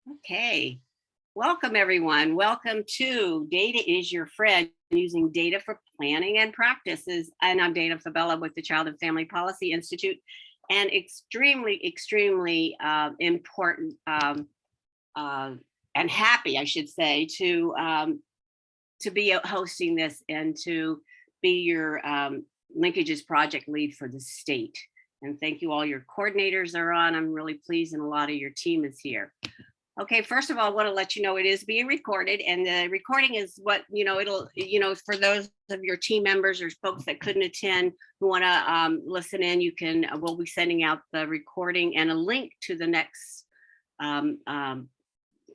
Okay, welcome everyone. Welcome to Data is Your Friend, using data for planning and practices. And I'm Dana Fabella with the Child and Family Policy Institute, and extremely important uh, and happy, I should say, to be hosting this and to be your linkages project lead for the state. And thank you, all your coordinators are on. I'm really pleased, and a lot of your team is here. Okay, first of all, I want to let you know it is being recorded, and the recording is what, it'll, for those of your team members or folks that couldn't attend who want to listen in, we'll be sending out the recording and a link to the next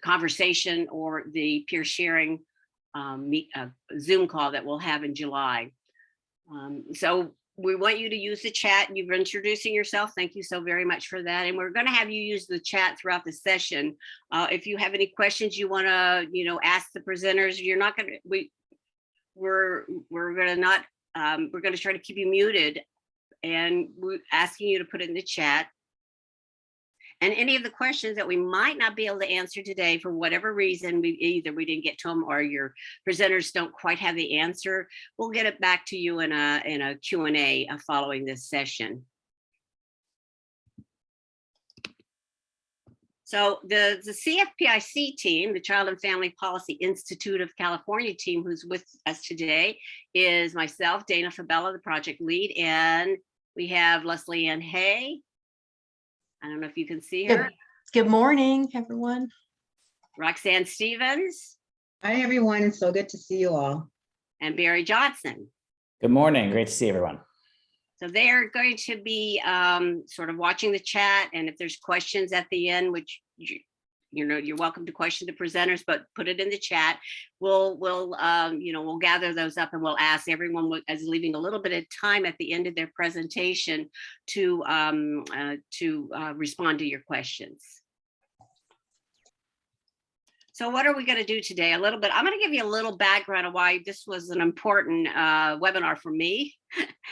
conversation or the peer sharing Zoom call that we'll have in July. So we want you to use the chat. You've been introducing yourself. Thank you so very much for that. And we're going to have you use the chat throughout the session. If you have any questions you want to, ask the presenters, you're not going to, we're going to not, we're going to try to keep you muted, and we're asking you to put it in the chat. And any of the questions that we might not be able to answer today for whatever reason, either we didn't get to them or your presenters don't quite have the answer, we'll get it back to you in a Q&A following this session. So the CFPIC team, the Child and Family Policy Institute of California team, who's with us today, is myself, Dana Fabella, the project lead, and we have Leslie Ann Hay. I don't know if you can see her. Good morning, everyone. Roxanne Stevens. Hi, everyone. It's so good to see you all. And Barry Johnson. Good morning. Great to see everyone. So they are going to be sort of watching the chat, and if there's questions at the end, which you're welcome to question the presenters, but put it in the chat. We'll gather those up, and we'll ask everyone as leaving a little bit of time at the end of their presentation to respond to your questions. So what are we going to do today? I'm going to give you a little background of why this was an important webinar for me,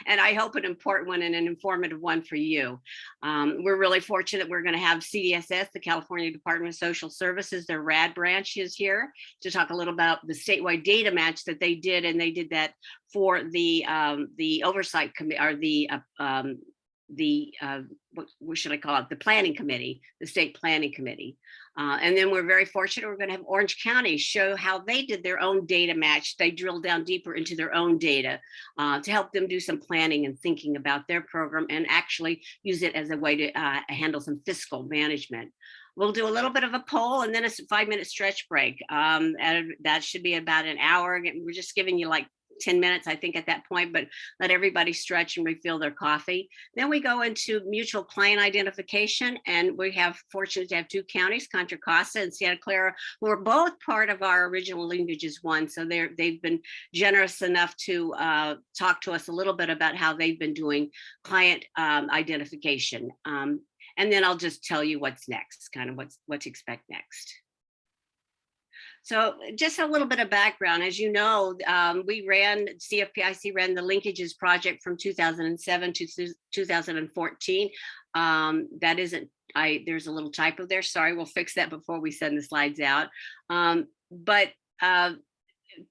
and I hope an important one and an informative one for you. We're really fortunate we're going to have CDSS, the California Department of Social Services, their RAD branch is here to talk a little about the statewide data match that they did, and they did that for the oversight committee, or what should I call it? The planning committee, the state planning committee. And then we're very fortunate, we're going to have Orange County show how they did their own data match. They drilled down deeper into their own data to help them do some planning and thinking about their program, and actually use it as a way to handle some fiscal management. We'll do a little bit of a poll, and then a 5-minute stretch break. And that should be about an hour. We're just giving you like 10 minutes, I think, at that point, but let everybody stretch and refill their coffee. Then we go into mutual client identification, and we have fortunate to have 2 counties, Contra Costa and Santa Clara, who are both part of our original Linkages 1. So they've been generous enough to talk to us a little bit about how they've been doing client identification. And then I'll just tell you what's next, kind of what to expect next. So just a little bit of background. As you know, CFPIC ran the Linkages project from 2007 to 2014. That isn't, there's a little typo there. Sorry, we'll fix that before we send the slides out. But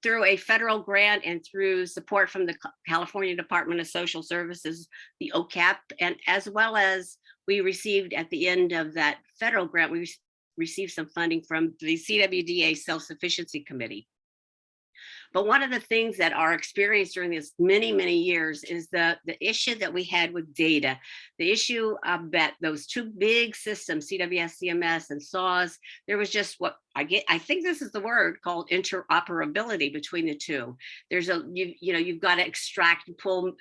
through a federal grant and through support from the California Department of Social Services, the OCAP, and as well as we received at the end of that federal grant, we received some funding from the CWDA Self-Sufficiency Committee. But one of the things that our experience during this many years is the issue that we had with data, the issue that those 2 big systems, CWS, CMS, and SAS, there was just what I think this is the word called interoperability between the 2. There's you've got to extract and pull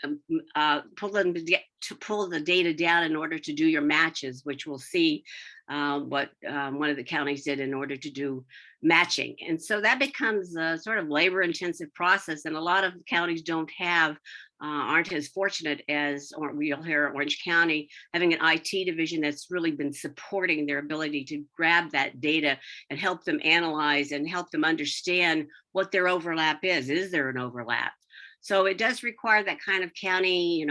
the data down in order to do your matches, which we'll see what one of the counties did in order to do matching. And so that becomes a sort of labor intensive process, and a lot of counties aren't as fortunate as we'll hear at Orange County, having an IT division that's really been supporting their ability to grab that data and help them analyze and help them understand what their overlap is. Is there an overlap? So it does require that kind of county,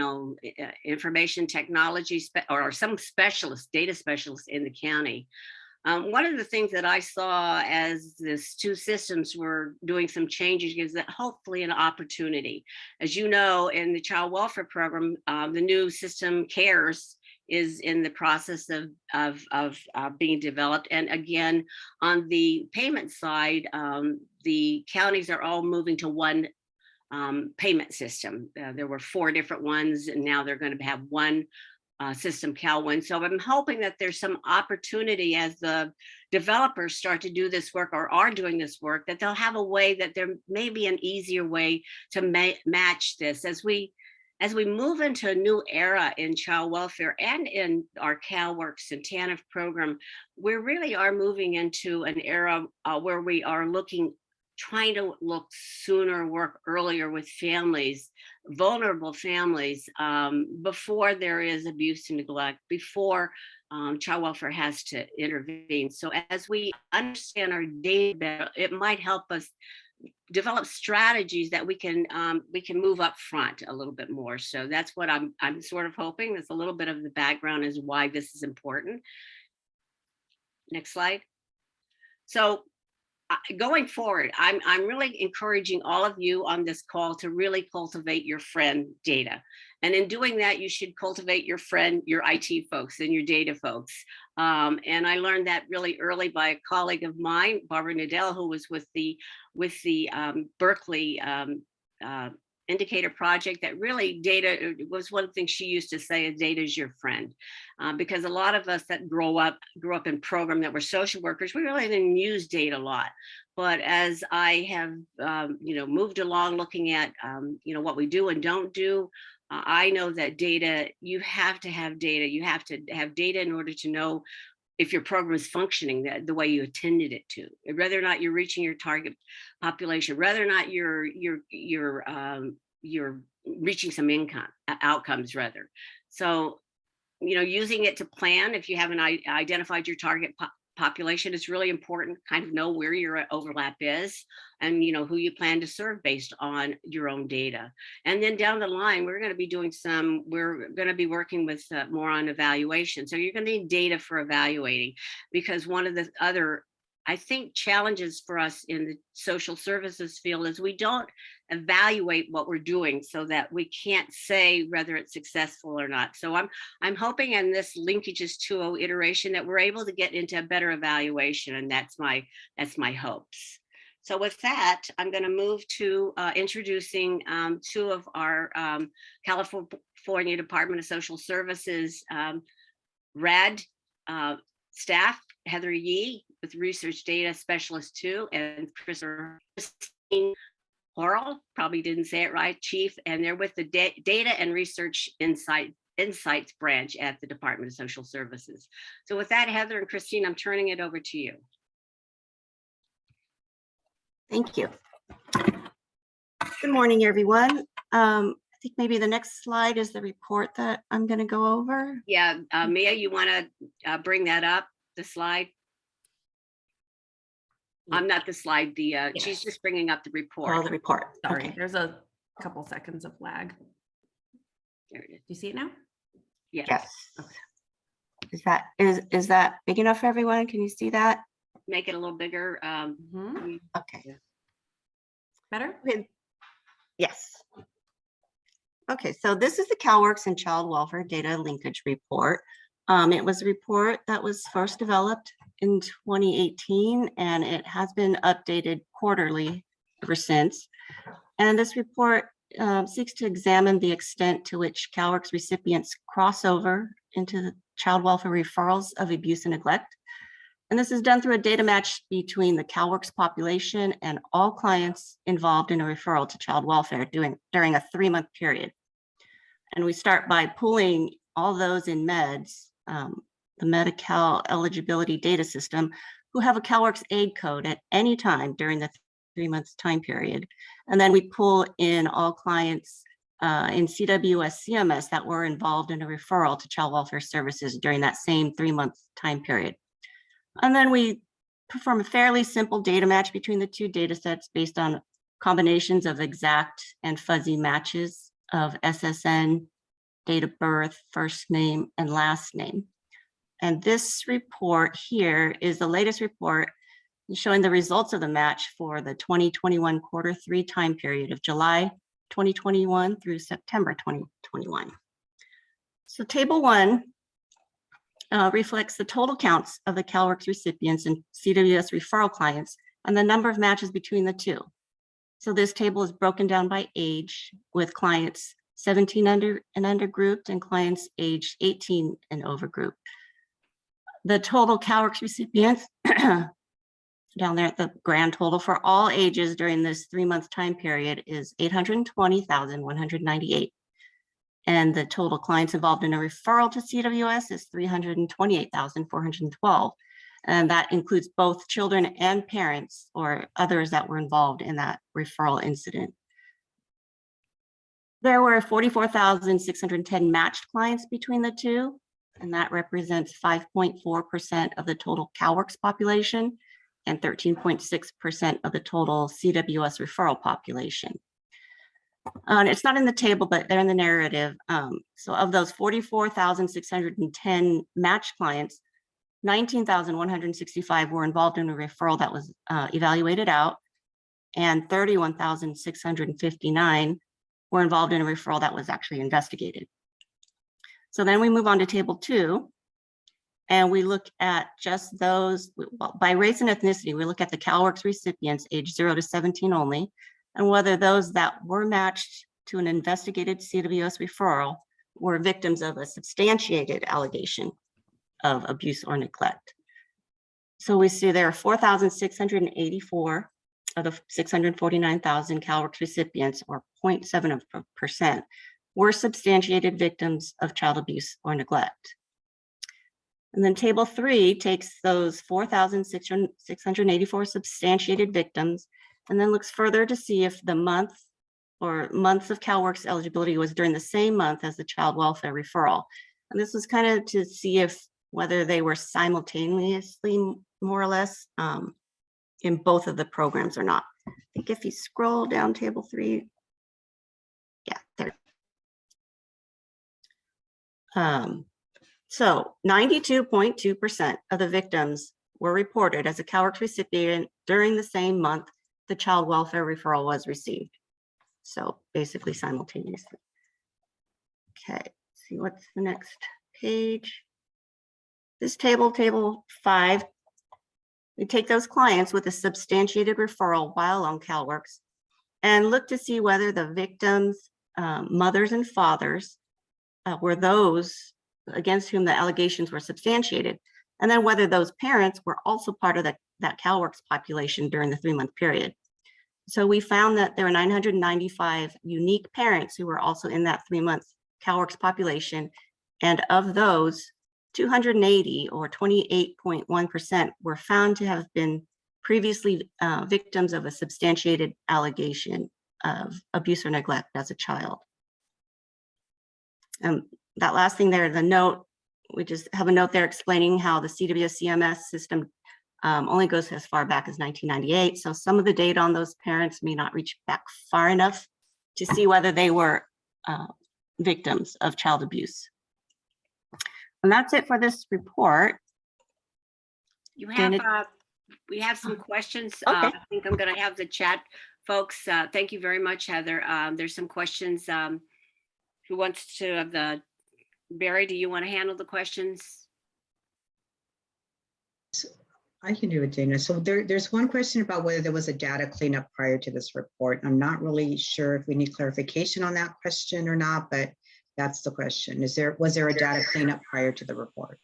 information technology or some specialists, data specialists in the county. One of the things that I saw as these two systems were doing some changes is that hopefully an opportunity. As you know, in the child welfare program, the new system CARES is in the process of being developed. And again, on the payment side, the counties are all moving to one payment system. There were 4 different ones, and now they're going to have one system, CalWin. So I'm hoping that there's some opportunity as the developers start to do this work or are doing this work, that they'll have a way that there may be an easier way to match this as we move into a new era in child welfare and in our CalWorks and TANF program. We really are moving into an era where we are trying to look sooner, work earlier with families, vulnerable families, before there is abuse and neglect, before child welfare has to intervene. So as we understand our data better, it might help us develop strategies that we can move up front a little bit more. So that's what I'm sort of hoping. That's a little bit of the background as why this is important. Next slide. So going forward, I'm really encouraging all of you on this call to really cultivate your friend data. And in doing that, you should cultivate your friend, your IT folks and your data folks. And I learned that really early by a colleague of mine, Barbara Nadell, who was with the Berkeley indicator project, that really data was one thing she used to say, is data is your friend. Because a lot of us that grew up in program that were social workers, we really didn't use data a lot. But as I have moved along looking at what we do and don't do, I know that data, you have to have data. You have to have data in order to know if your program is functioning the way you intended it to, whether or not you're reaching your target population, whether or not you're reaching some income outcomes rather. So, using it to plan, if you haven't identified your target population, is really important. Kind of know where your overlap is, and who you plan to serve based on your own data. And then down the line, we're going to be working with more on evaluation. So you're going to need data for evaluating, because one of the other, I think, challenges for us in the social services field is we don't evaluate what we're doing, so that we can't say whether it's successful or not. So I'm hoping in this Linkages 2.0 iteration that we're able to get into a better evaluation, and that's my hopes. So with that, I'm going to move to introducing 2 of our California Department of Social Services RAD staff, Heather Yee with Research Data Specialist 2, and Christine Horrell, probably didn't say it right, Chief, and they're with the Data and Research Insights branch at the Department of Social Services. So with that, Heather and Christine, I'm turning it over to you. Thank you. Good morning, everyone. I think maybe the next slide is the report that I'm going to go over. Yeah, Mia, you want to bring that up, the slide? I'm not the slide, she's just bringing up the report. Oh, the report. Sorry, Okay. there's a couple seconds of lag. There it is. Do you see it now? Yeah. Yes. Okay. Is that big enough for everyone? Can you see that? Make it a little bigger. Okay. Better? Okay. Yes. Okay, so this is the CalWorks and Child Welfare Data Linkage Report. It was a report that was first developed in 2018, and it has been updated quarterly ever since. And this report seeks to examine the extent to which CalWorks recipients cross over into the child welfare referrals of abuse and neglect. And this is done through a data match between the CalWorks population and all clients involved in a referral to child welfare during a 3-month period. And we start by pulling all those in MEDS, the Medi-Cal eligibility data system, who have a CalWorks aid code at any time during the 3-month time period. And then we pull in all clients in CWS CMS that were involved in a referral to child welfare services during that same 3-month time period. And then we perform a fairly simple data match between the 2 data sets based on combinations of exact and fuzzy matches of SSN, date of birth, first name, and last name. And this report here is the latest report showing the results of the match for the 2021 Q3 time period of July 2021 through September 2021. So table 1 reflects the total counts of the CalWORKs recipients and CWS referral clients and the number of matches between the two. So this table is broken down by age, with clients 17 and under grouped and clients aged 18 and over grouped. The total CalWORKs recipients down there, the grand total for all ages during this 3-month time period is 820,198. And the total clients involved in a referral to CWS is 328,412. And that includes both children and parents or others that were involved in that referral incident. There were 44,610 matched clients between the two, and that represents 5.4% of the total CalWORKs population and 13.6% of the total CWS referral population. It's not in the table, but they're in the narrative. So of those 44,610 matched clients, 19,165 were involved in a referral that was evaluated out, and 31,659 were involved in a referral that was actually investigated. So then we move on to table 2, and we look at just those, by race and ethnicity, we look at the CalWORKs recipients age 0 to 17 only, and whether those that were matched to an investigated CWS referral were victims of a substantiated allegation of abuse or neglect. So we see there are 4,684 of the 649,000 CalWORKs recipients, or 0.7%, were substantiated victims of child abuse or neglect. And then table 3 takes those 4,684 substantiated victims and then looks further to see if the month or months of CalWORKs eligibility was during the same month as the child welfare referral. And this was kind of to see if whether they were simultaneously, more or less, in both of the programs or not. I think if you scroll down table 3, yeah, there. So 92.2% of the victims were reported as a CalWORKs recipient during the same month the child welfare referral was received. So basically simultaneously. Okay, let's see what's the next page. This table, table 5, we take those clients with a substantiated referral while on CalWORKs and look to see whether the victims' mothers and fathers were those against whom the allegations were substantiated, and then whether those parents were also part of that CalWORKs population during the 3-month period. So we found that there were 995 unique parents who were also in that 3-month CalWORKs population, and of those, 280 or 28.1% were found to have been previously victims of a substantiated allegation of abuse or neglect as a child. That last thing there, the note, we just have a note there explaining how the CWS CMS system only goes as far back as 1998. So some of the data on those parents may not reach back far enough to see whether they were victims of child abuse. And that's it for this report. You have, we have some questions. I think I'm going to have the chat folks. Thank you very much, Heather. There's some questions. Who wants to have the, Barry, do you want to handle the questions? I can do it, Dana. So there's one question about whether there was a data cleanup prior to this report. I'm not really sure if we need clarification on that question or not, but that's the question. Was there a data cleanup prior to the report?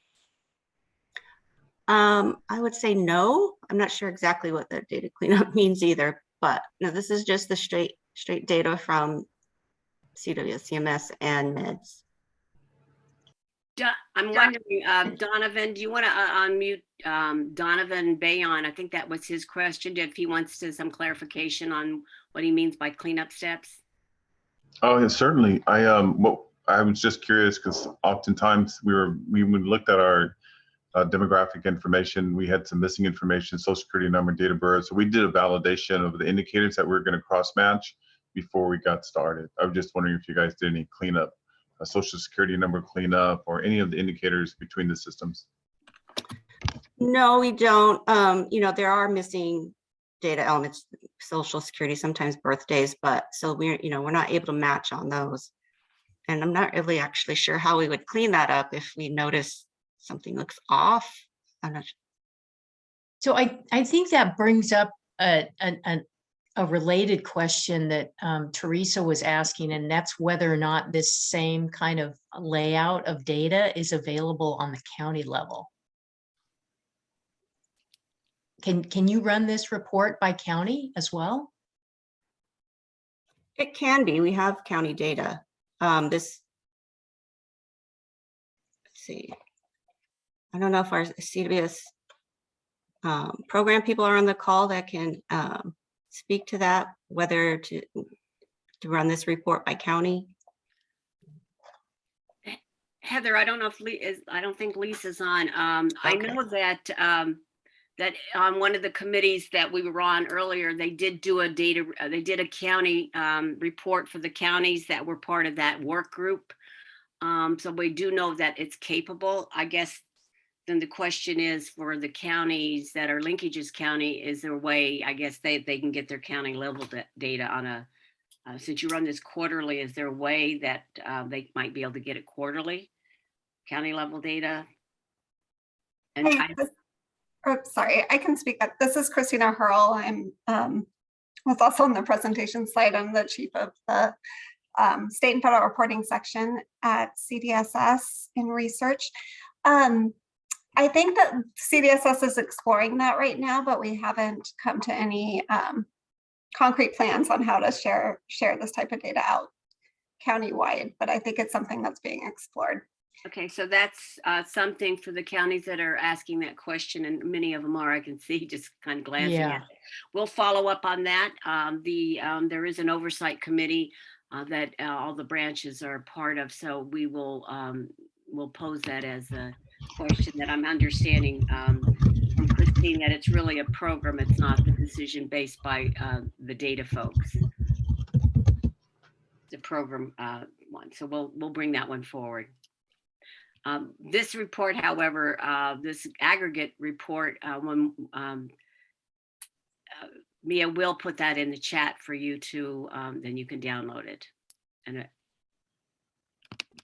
I would say no. I'm not sure exactly what the data cleanup means either, but no, this is just the straight data from CWS CMS and meds. I'm wondering, Donovan, do you want to unmute Donovan Bayon? I think that was his question, if he wants to some clarification on what he means by cleanup steps. Oh, yeah, certainly. I was just curious because oftentimes when we looked at our demographic information, we had some missing information, social security number, date of birth. So we did a validation of the indicators that we were going to cross match before we got started. I was just wondering if you guys did any cleanup, a social security number cleanup, or any of the indicators between the systems. No, we don't. There are missing data elements, social security, sometimes birthdays, but so we're not able to match on those. And I'm not really actually sure how we would clean that up if we notice something looks off. I'm not. So I think that brings up a related question that Teresa was asking, and that's whether or not this same kind of layout of data is available on the county level. Can you run this report by county as well? It can be. We have county data. Let's see. I don't know if our CWS program people are on the call that can speak to that, whether to run this report by county. Heather, I don't know if I don't think Lisa's on. I Okay. know that that on one of the committees that we were on earlier, they did do a county report for the counties that were part of that work group. So we do know that it's capable. I guess then the question is for the counties that are Linkages County, is there a way, I guess they can get their county level data on a, since you run this quarterly, is there a way that they might be able to get it quarterly, county level data? And Sorry, I can speak up. This is Christina Hurl. I'm was also on the presentation slide. I'm the chief of the state and federal reporting section at CDSS in research. I think that CDSS is exploring that right now, but we haven't come to any concrete plans on how to share this type of data out countywide, but I think it's something that's being explored. okay, so that's something for the counties that are asking that question, and many of them are, I can see just kind of glancing Yeah. at it. We'll follow up on that. There is an oversight committee that all the branches are part of, so we will we'll pose that as a question that I'm understanding from Christine, that it's really a program. It's not the decision based by the data folks. The program one, so we'll bring that one forward. This report, however, this aggregate report, Mia will put that in the chat for you to, then you can download it, and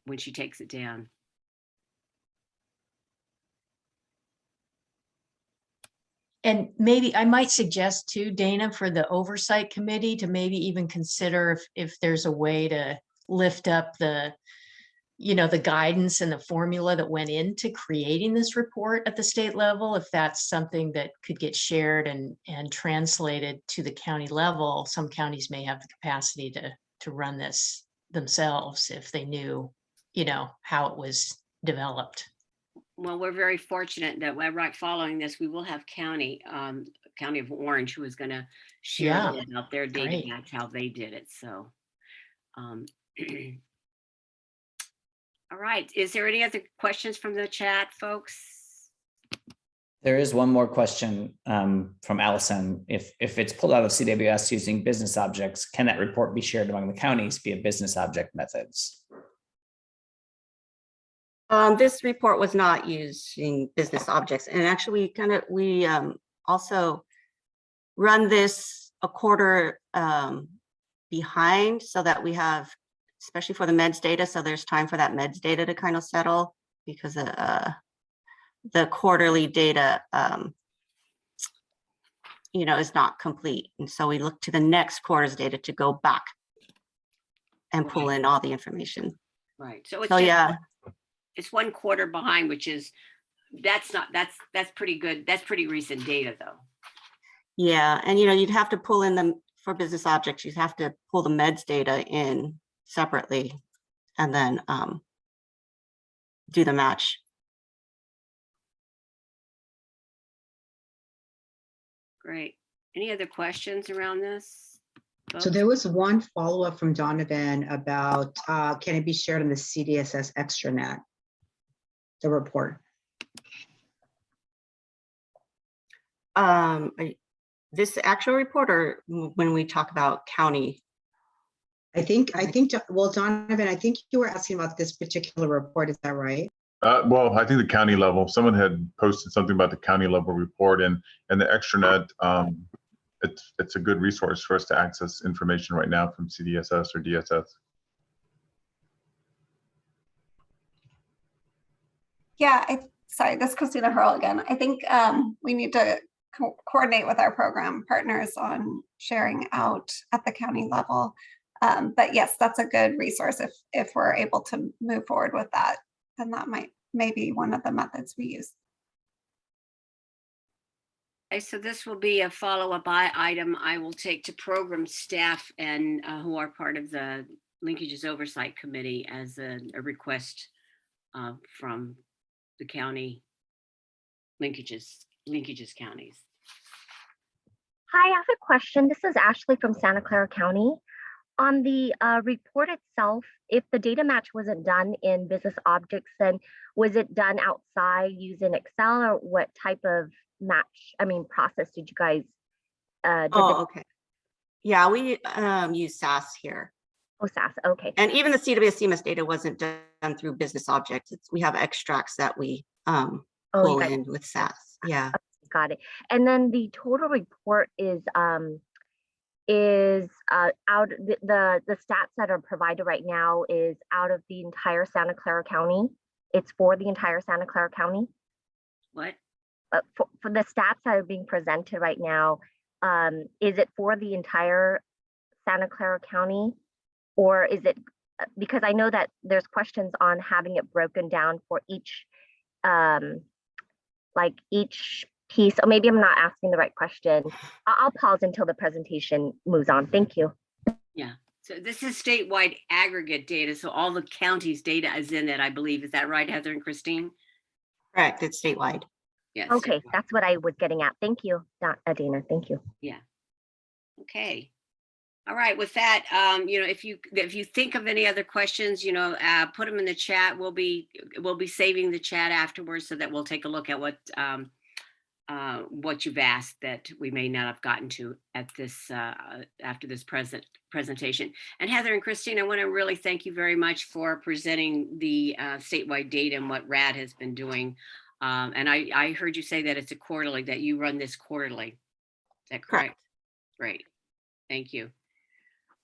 when she takes it down. And maybe I might suggest too, Dana, for the oversight committee to maybe even consider if there's a way to lift up the guidance and the formula that went into creating this report at the state level. If that's something that could get shared and translated to the county level, some counties may have the capacity to run this themselves if they knew, how it was developed. Well, we're very fortunate that right following this, we will have County of Orange, who is going to share Yeah, a little about their data. great. That's how they did it. So, all right. Is there any other questions from the chat, folks? There is one more question from Allison. If it's pulled out of CWS using business objects, can that report be shared among the counties via business object methods? This report was not using business objects, and actually we also run this a quarter behind, so that we have, especially for the meds data, so there's time for that meds data to kind of settle, because the quarterly data is not complete, and so we look to the next quarter's data to go back and pull in all the information. Right. So it's So just, yeah. it's 1 quarter behind, which is, that's pretty good. That's pretty recent data though. Yeah, and you'd have to pull in them for business objects. You'd have to pull the meds data in separately, and then do the match. Great. Any other questions around this? So folks? there was one follow-up from Donovan about, can it be shared on the CDSS extranet? The report. This actual report, or when we talk about county? I think, well, Donovan, I think you were asking about this particular report, is that right? Well, I think the county level, someone had posted something about the county level report and the extranet. It's a good resource for us to access information right now from CDSS or DSS. Yeah, sorry, this is Christina Hurl again. I think we need to coordinate with our program partners on sharing out at the county level. But yes, that's a good resource if we're able to move forward with that, then that may be one of the methods we use. Okay, so this will be a follow-up item I will take to program staff and who are part of the Linkages Oversight Committee as a request from the county linkages counties. Hi, I have a question. This is Ashley from Santa Clara County. On the report itself, if the data match wasn't done in business objects, then was it done outside using Excel, or what type of process did you guys Okay. Yeah, we use SAS here. Oh, SAS, okay. And even the CWS CMS data wasn't done through business objects. We have extracts that we pull in with SAS. Yeah. Got it. And then the total report is out the stats that are provided right now is out of the entire Santa Clara County. It's for the entire Santa Clara County. What? For the stats that are being presented right now, is it for the entire Santa Clara County, or is it, because I know that there's questions on having it broken down for each each piece. Or maybe I'm not asking the right question. I'll pause until the presentation moves on. Thank you. Yeah. So this is statewide aggregate data. So all the counties' data is in it, I believe. Is that right, Heather and Christine? Correct. It's statewide. Yes. Okay, that's what I was getting at. Thank you, Dana. Thank you. Yeah. Okay. All right. With that, if you think of any other questions, put them in the chat. We'll be saving the chat afterwards so that we'll take a look at what you've asked that we may not have gotten to at this after this presentation. And Heather and Christine, I want to really thank you very much for presenting the statewide data and what RAD has been doing. And I heard you say that it's a quarterly, that you run this quarterly. Is that correct? Great. Thank you.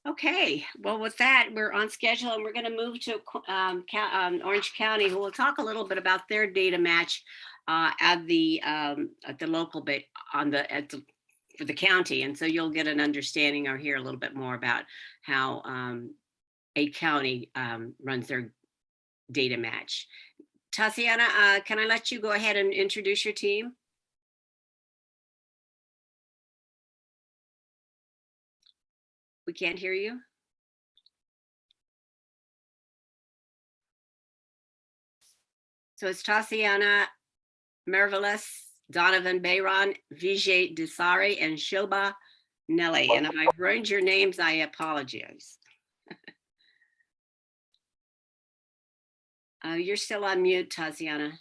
Okay, well, with that, we're on schedule and we're going to move to Orange County, who will talk a little bit about their data match at the local bit for the county. And so you'll get an understanding or hear a little bit more about how a county runs their data match. Tatiana, can I let you go ahead and introduce your team? We can't hear you. So it's Tatiana Merveles, Donovan Bayron, Vijay Desari, and Shobha Nelly. And if I've ruined your names, I apologize. You're still on mute, Tatiana.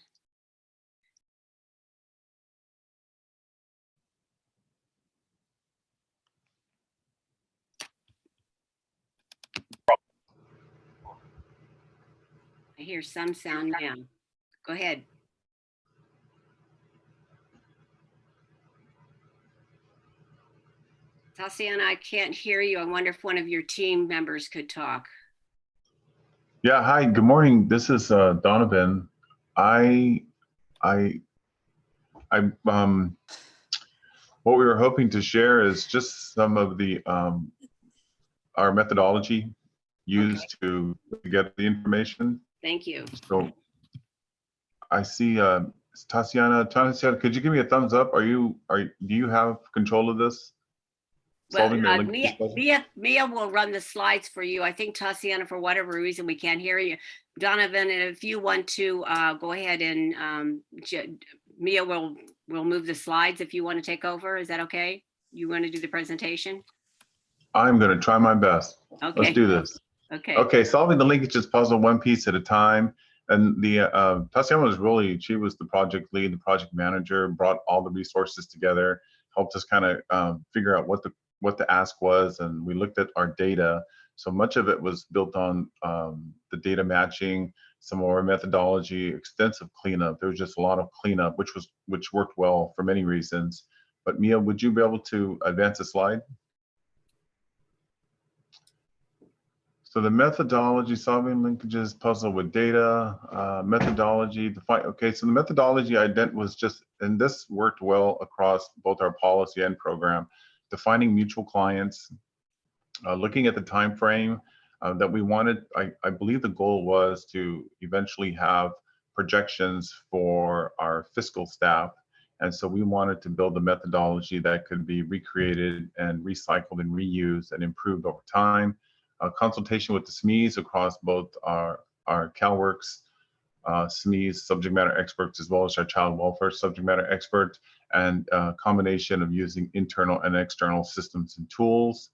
I hear some sound now. Go ahead. Tatiana, I can't hear you. I wonder if one of your team members could talk. Yeah, hi, good morning. This is Donovan. What we were hoping to share is just some of the our methodology used to get the information. Thank you. So I see Tatiana, could you give me a thumbs up? Do you have control of this? Well, Mia will run the slides for you. I think Tatiana, for whatever reason, we can't hear you. Donovan, if you want to go ahead and Mia will move the slides if you want to take over. Is that okay? You want to do the presentation? I'm going to try my best. Okay. Let's do this. Okay. Okay, solving the linkages puzzle one piece at a time. And the Tatiana she was the project lead, the project manager, brought all the resources together, helped us kind of figure out what the ask was, and we looked at our data. So much of it was built on the data matching, some of our methodology, extensive cleanup. There was just a lot of cleanup, which worked well for many reasons. But Mia, would you be able to advance the slide? So the methodology, solving linkages, puzzle with data, methodology, define. Okay, so the methodology was just, and this worked well across both our policy and program, defining mutual clients, looking at the time frame that we wanted. I believe the goal was to eventually have projections for our fiscal staff. And so we wanted to build a methodology that could be recreated and recycled and reused and improved over time. Consultation with the SMEs across both our CalWORKs, SMEs, subject matter experts, as well as our child welfare subject matter expert, and a combination of using internal and external systems and tools.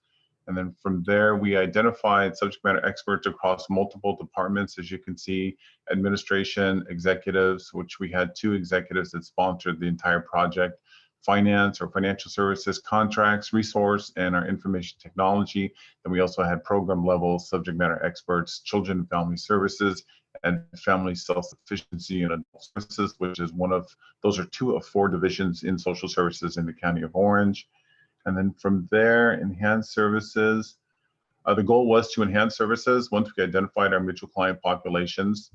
And then from there, we identified subject matter experts across multiple departments, as you can see, administration, executives, which we had 2 executives that sponsored the entire project, finance or financial services, contracts, resource, and our information technology. And we also had program level subject matter experts, children and family services, and family self-sufficiency and adult services, which is those are 2 of 4 divisions in social services in the County of Orange. And then from there, enhance services. The goal was to enhance services once we identified our mutual client populations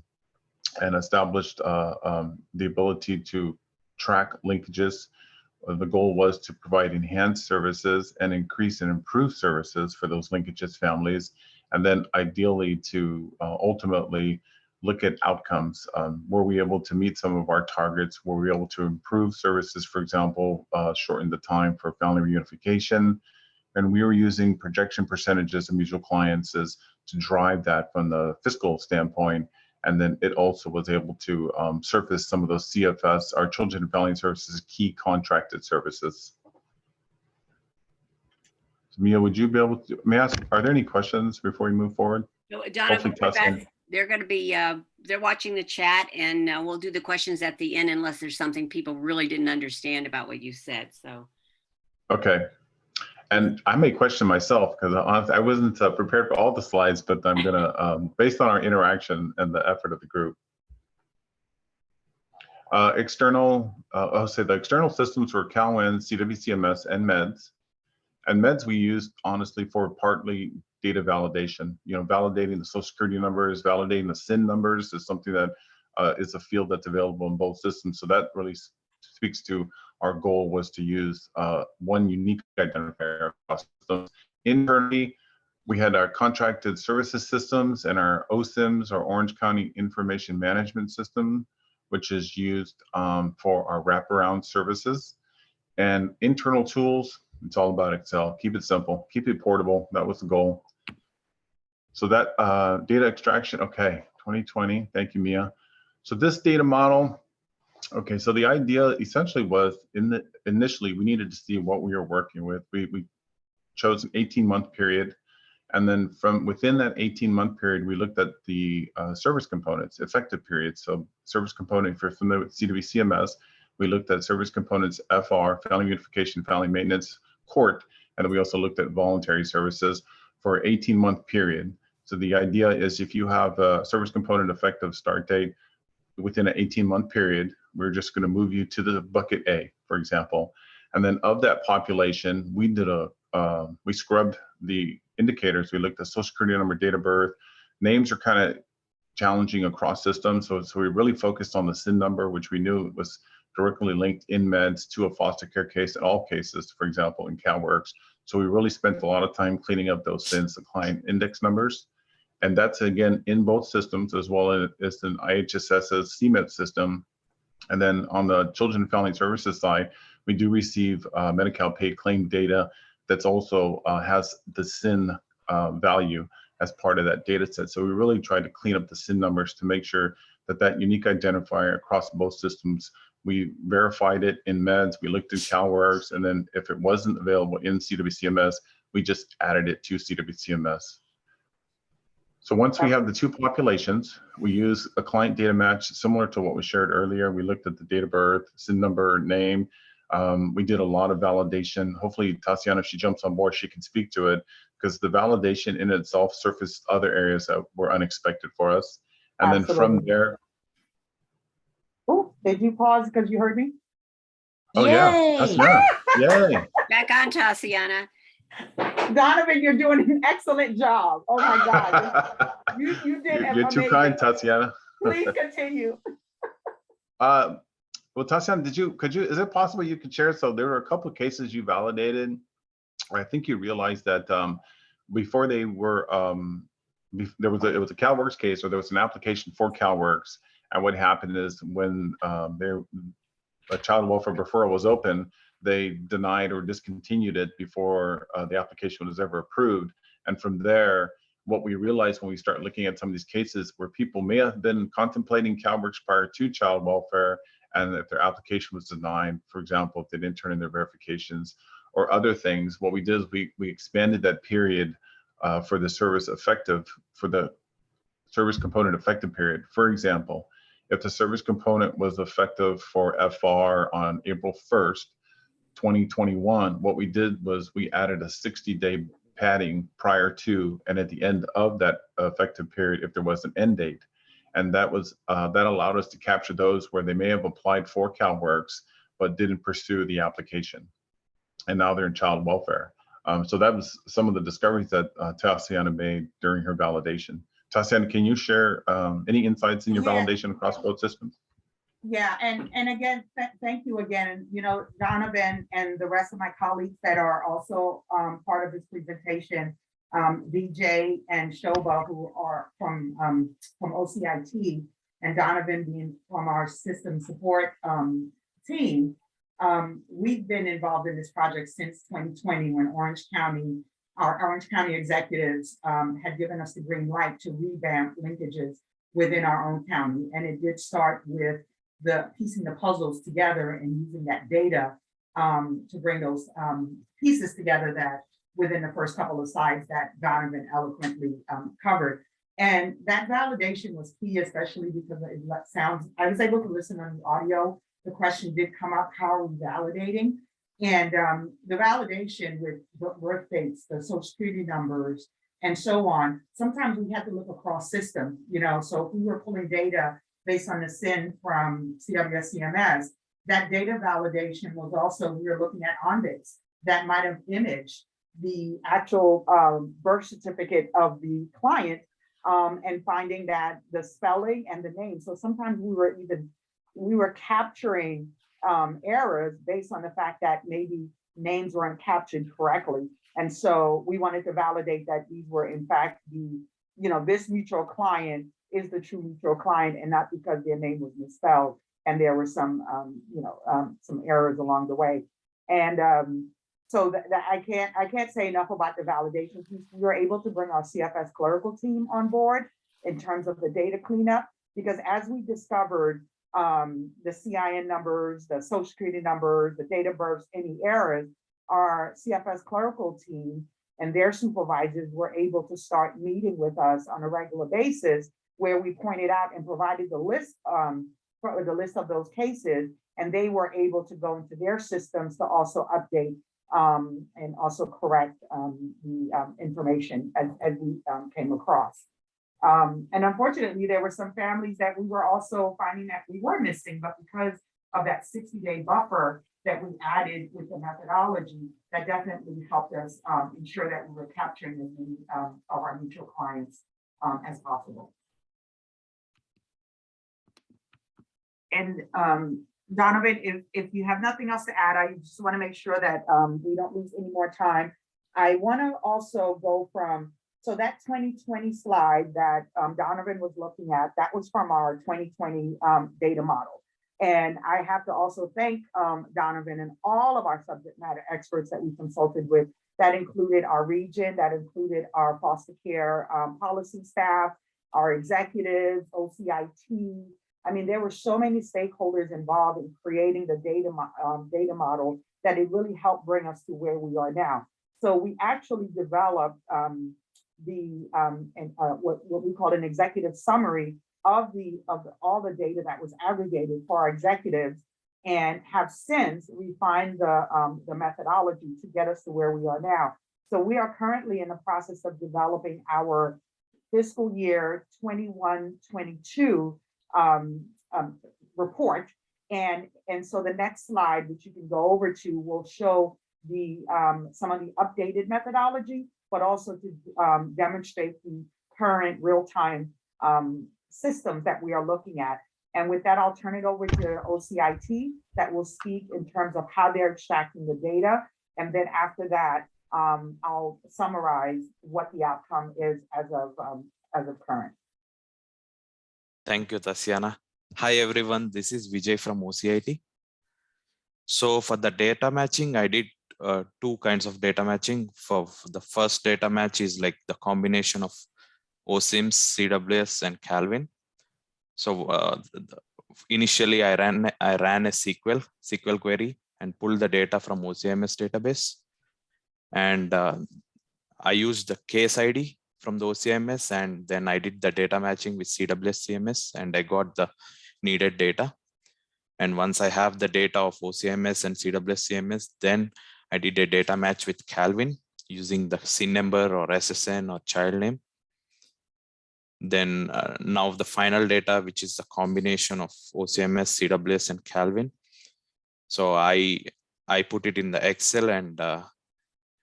and established the ability to track linkages. The goal was to provide enhanced services and increase and improve services for those linkages families, and then ideally to ultimately look at outcomes. Were we able to meet some of our targets? Were we able to improve services, for example, shorten the time for family reunification? And we were using projection percentages of mutual clients to drive that from the fiscal standpoint. And then it also was able to surface some of those CFS, our Children and Family Services, key contracted services. So Mia, would you be able to, may I ask, are there any questions before we move forward? No, Donna, Hopefully we'll be back. Tessa. They're going to be, they're watching the chat, and we'll do the questions at the end unless there's something people really didn't understand about what you said. So. Okay. And I may question myself because I wasn't prepared for all the slides, but I'm gonna, based on our interaction and the effort of the group. I'll say the external systems were CalWIN, CWCMS, and MEDS. And MEDS we used honestly for partly data validation. You know, validating the Social Security numbers, validating the SIN numbers is something that is a field that's available in both systems. So that really speaks to our goal was to use one unique identifier across systems. Internally, we had our contracted services systems and our OSIMs, our Orange County Information Management System, which is used for our wraparound services. And internal tools, it's all about Excel. Keep it simple, keep it portable. That was the goal. So that data extraction, okay, 2020, thank you, Mia. So this data model, okay, so the idea essentially was initially we needed to see what we were working with. We chose an 18-month period, and then from within that 18-month period, we looked at the service components, effective periods. So service component, if you're familiar with CWCMS, we looked at service components FR, family unification, family maintenance, court, and then we also looked at voluntary services for an 18-month period. So the idea is if you have a service component effective start date within an 18-month period, we're just going to move you to the bucket A, for example. And then of that population, we did we scrubbed the indicators. We looked at social security number, date of birth. Names are kind of challenging across systems. So we really focused on the SIN number, which we knew was directly linked in MEDS to a foster care case in all cases, for example, in CalWORKs. So we really spent a lot of time cleaning up those SINs, the client index numbers. And that's, again, in both systems, as well as in IHSS's CMED system. And then on the Children and Family Services side, we do receive Medi-Cal paid claim data that's also has the SIN value as part of that data set. So we really tried to clean up the SIN numbers to make sure that that unique identifier across both systems, we verified it in MEDS, we looked at CalWORKs, and then if it wasn't available in CWCMS, we just added it to CWCMS. So once we have the 2 populations, we use a client data match similar to what we shared earlier. We looked at the date of birth, SIN number, name. We did a lot of validation. Hopefully, Tatiana, if she jumps on board, she can speak to it, because the validation in itself surfaced other areas that were unexpected for us. And then from Absolutely. there, Oh, did you pause because you heard me? oh yeah, Yay! Tatiana, yay. Back on, Tatiana. Donovan, you're doing an excellent job. Oh my God. You did You're too kind, amazing. Tatiana. Please continue. Well, Tatiana, is it possible you could share? So there were a couple of cases you validated. I think you realized that before they were, it was a CalWorks case, or there was an application for CalWorks. And what happened is when a child welfare referral was open, they denied or discontinued it before the application was ever approved. And from there, what we realized when we start looking at some of these cases where people may have been contemplating CalWorks prior to child welfare, and if their application was denied, for example, if they didn't turn in their verifications or other things, what we did is we expanded that period for the service component effective period. For example, if the service component was effective for FR on April 1st, 2021, what we did was we added a 60-day padding prior to and at the end of that effective period if there was an end date. And that allowed us to capture those where they may have applied for CalWorks but didn't pursue the application, and now they're in child welfare. So that was some of the discoveries that Tatiana made during her validation. Tatiana, can you share any insights in your validation across both systems? Yeah, and again, thank you again. You know, Donovan and the rest of my colleagues that are also part of this presentation, VJ and Shoba, who are from OCIT, and Donovan being from our system support team. We've been involved in this project since 2020 when our Orange County executives had given us the green light to revamp linkages within our own county. And it did start with the piecing the puzzles together and using that data to bring those pieces together that within the first couple of slides that Donovan eloquently covered. And that validation was key, especially because I was able to listen on the audio. The question did come up, how are we validating? And the validation with birth dates, the social security numbers, and so on, sometimes we had to look across systems, you know, so if we were pulling data based on the SIN from CWS CMS, that data validation was also, we were looking at ONDATEs that might have imaged the actual birth certificate of the client and finding that the spelling and the name. So sometimes we were capturing errors based on the fact that maybe names weren't captured correctly. And so we wanted to validate that these were in fact this mutual client is the true mutual client and not because their name was misspelled and there were some errors along the way. And so that I can't say enough about the validation piece. We were able to bring our CFS clerical team on board in terms of the data cleanup, because as we discovered the CIN numbers, the social security numbers, the date of births, any errors, our CFS clerical team and their supervisors were able to start meeting with us on a regular basis, where we pointed out and provided the list of those cases, and they were able to go into their systems to also update and also correct the information as we came across. And unfortunately, there were some families that we were also finding that we were missing, but because of that 60-day buffer that we added with the methodology, that definitely helped us ensure that we were capturing as many of our mutual clients as possible. And Donovan, if you have nothing else to add, I just want to make sure that we don't lose any more time. I want to also go from, so that 2020 slide that Donovan was looking at, that was from our 2020 data model. And I have to also thank Donovan and all of our subject matter experts that we consulted with. That included our region, that included our foster care policy staff, our executives, OCIT. I mean, there were so many stakeholders involved in creating the data model that it really helped bring us to where we are now. So we actually developed what we call an executive summary of all the data that was aggregated for our executives, and have since refined the methodology to get us to where we are now. So we are currently in the process of developing our fiscal year 21-22 report. And so the next slide, which you can go over to, will show the some of the updated methodology, but also to demonstrate the current real-time systems that we are looking at. And with that, I'll turn it over to OCIT that will speak in terms of how they're extracting the data. And then after that, I'll summarize what the outcome is as of current. Thank you, Tatiana. Hi, everyone. This is Vijay from OCIT. So for the data matching, I did two kinds of data matching. For the first data match is like the combination of OSIMS, CWS, and Calvin. So initially, I ran a SQL query and pulled the data from OCMS database. And I used the case ID from the OCMS, and then I did the data matching with CWS CMS, and I got the needed data. And once I have the data of OCMS and CWS CMS, then I did a data match with Calvin using the SIN number or SSN or child name. Then now the final data, which is the combination of OCMS, CWS, and Calvin. So I put it in the Excel, and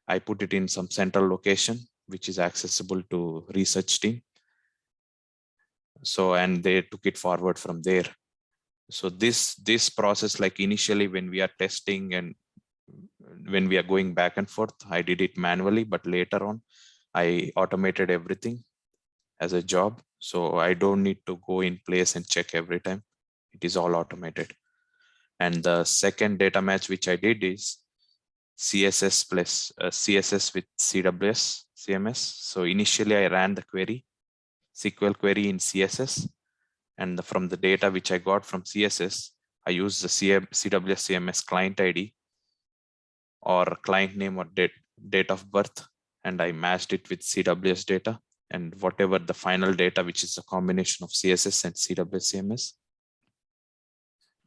I put it in some central location, which is accessible to research team. So, and they took it forward from there. So this process, like initially when we are testing and when we are going back and forth, I did it manually, but later on I automated everything as a job. So I don't need to go in place and check every time. It is all automated. And the second data match, which I did, is CSS plus CSS with CWS CMS. So initially I ran the query, SQL query in CSS. And from the data which I got from CSS, I used the CWS CMS client ID or client name or date of birth, and I matched it with CWS data, and whatever the final data, which is a combination of CSS and CWS CMS,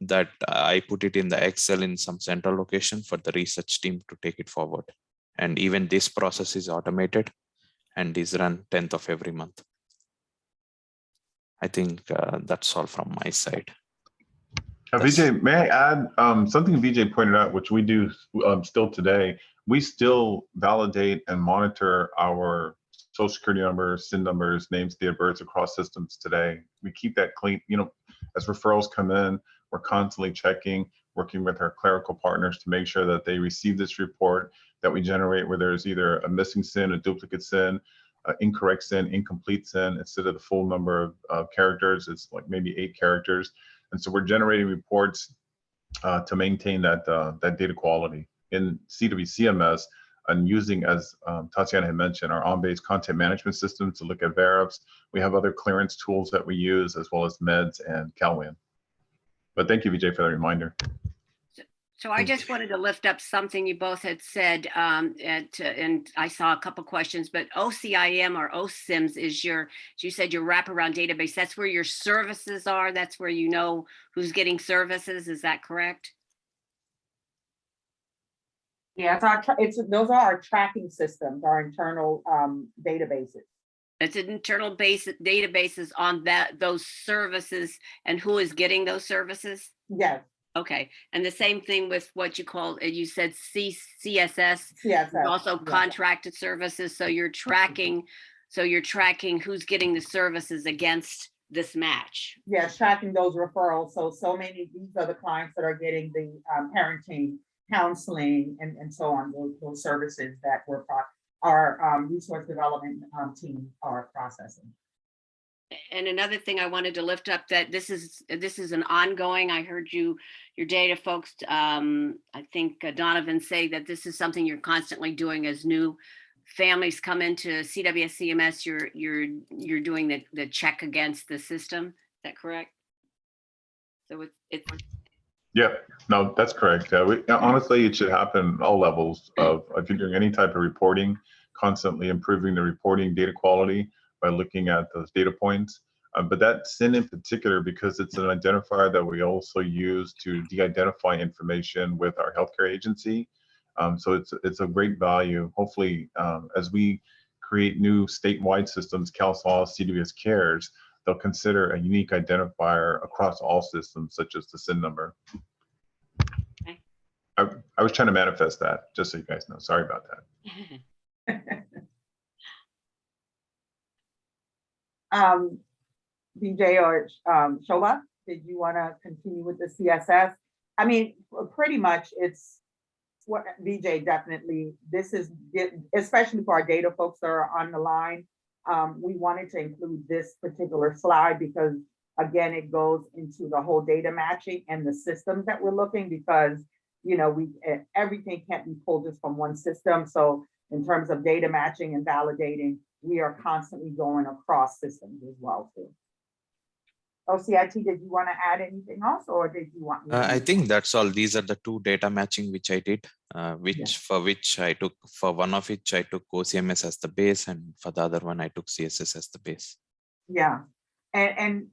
that I put it in the Excel in some central location for the research team to take it forward. And even this process is automated and is run 10th of every month. I think that's all from my side. Vijay, may I add something Vijay pointed out, which we do still today. We still validate and monitor our social security numbers, SIN numbers, names, date of births across systems today. We keep that clean. You know, as referrals come in, we're constantly checking, working with our clerical partners to make sure that they receive this report that we generate where there's either a missing SIN, a duplicate SIN, incorrect SIN, incomplete SIN. Instead of the full number of characters, it's like maybe 8 characters. And so we're generating reports to maintain that that data quality in CWCMS, and using, as Tatiana had mentioned, our on-base content management system to look at VARIFs. We have other clearance tools that we use, as well as MEDS and CalWIN. But thank you, Vijay, for the reminder. So I just wanted to lift up something you both had said, and I saw a couple questions, but OCIM or OSIMS is you said your wraparound database. That's where your services are. That's where you know who's getting services. Is that correct? Yeah, those are our tracking systems, our internal databases. It's an internal databases on those services and who is getting those services? Yes. Okay, and the same thing with what you called, you said CSS. CSS. Also contracted services. So you're tracking who's getting the services against this match. Yes, tracking those referrals. So many, these are the clients that are getting the parenting, counseling, and so on, those services that our resource development team are processing. And another thing I wanted to lift up, that this is an ongoing, I heard your data folks, I think Donovan say that this is something you're constantly doing as new families come into CWS CMS, you're doing the check against the system. Is that correct? So it's Yeah, no, that's correct. Honestly, it should happen at all levels of, if you're doing any type of reporting, constantly improving the reporting data quality by looking at those data points. But that SIN in particular, because it's an identifier that we also use to de-identify information with our healthcare agency. So it's a great value. Hopefully, as we create new statewide systems, CalSol, CWS Cares, they'll consider a unique identifier across all systems, such as the SIN number. Okay. I was trying to manifest that, just so you guys know. Sorry about that. DJ or Shoba, did you want to continue with the CSS? I mean, pretty much it's what VJ definitely, this is, especially for our data folks that are on the line. We wanted to include this particular slide because again, it goes into the whole data matching and the systems that we're looking, because you know, everything can't be pulled just from one system. So in terms of data matching and validating, we are constantly going across systems as well too. OCIT, did you want to add anything else, or did you want me to I move think on? that's all. These are the two data matching which I did, which I took, for one of which I took OCMS as the base, and for the other one I took CSS as the base. Yeah. And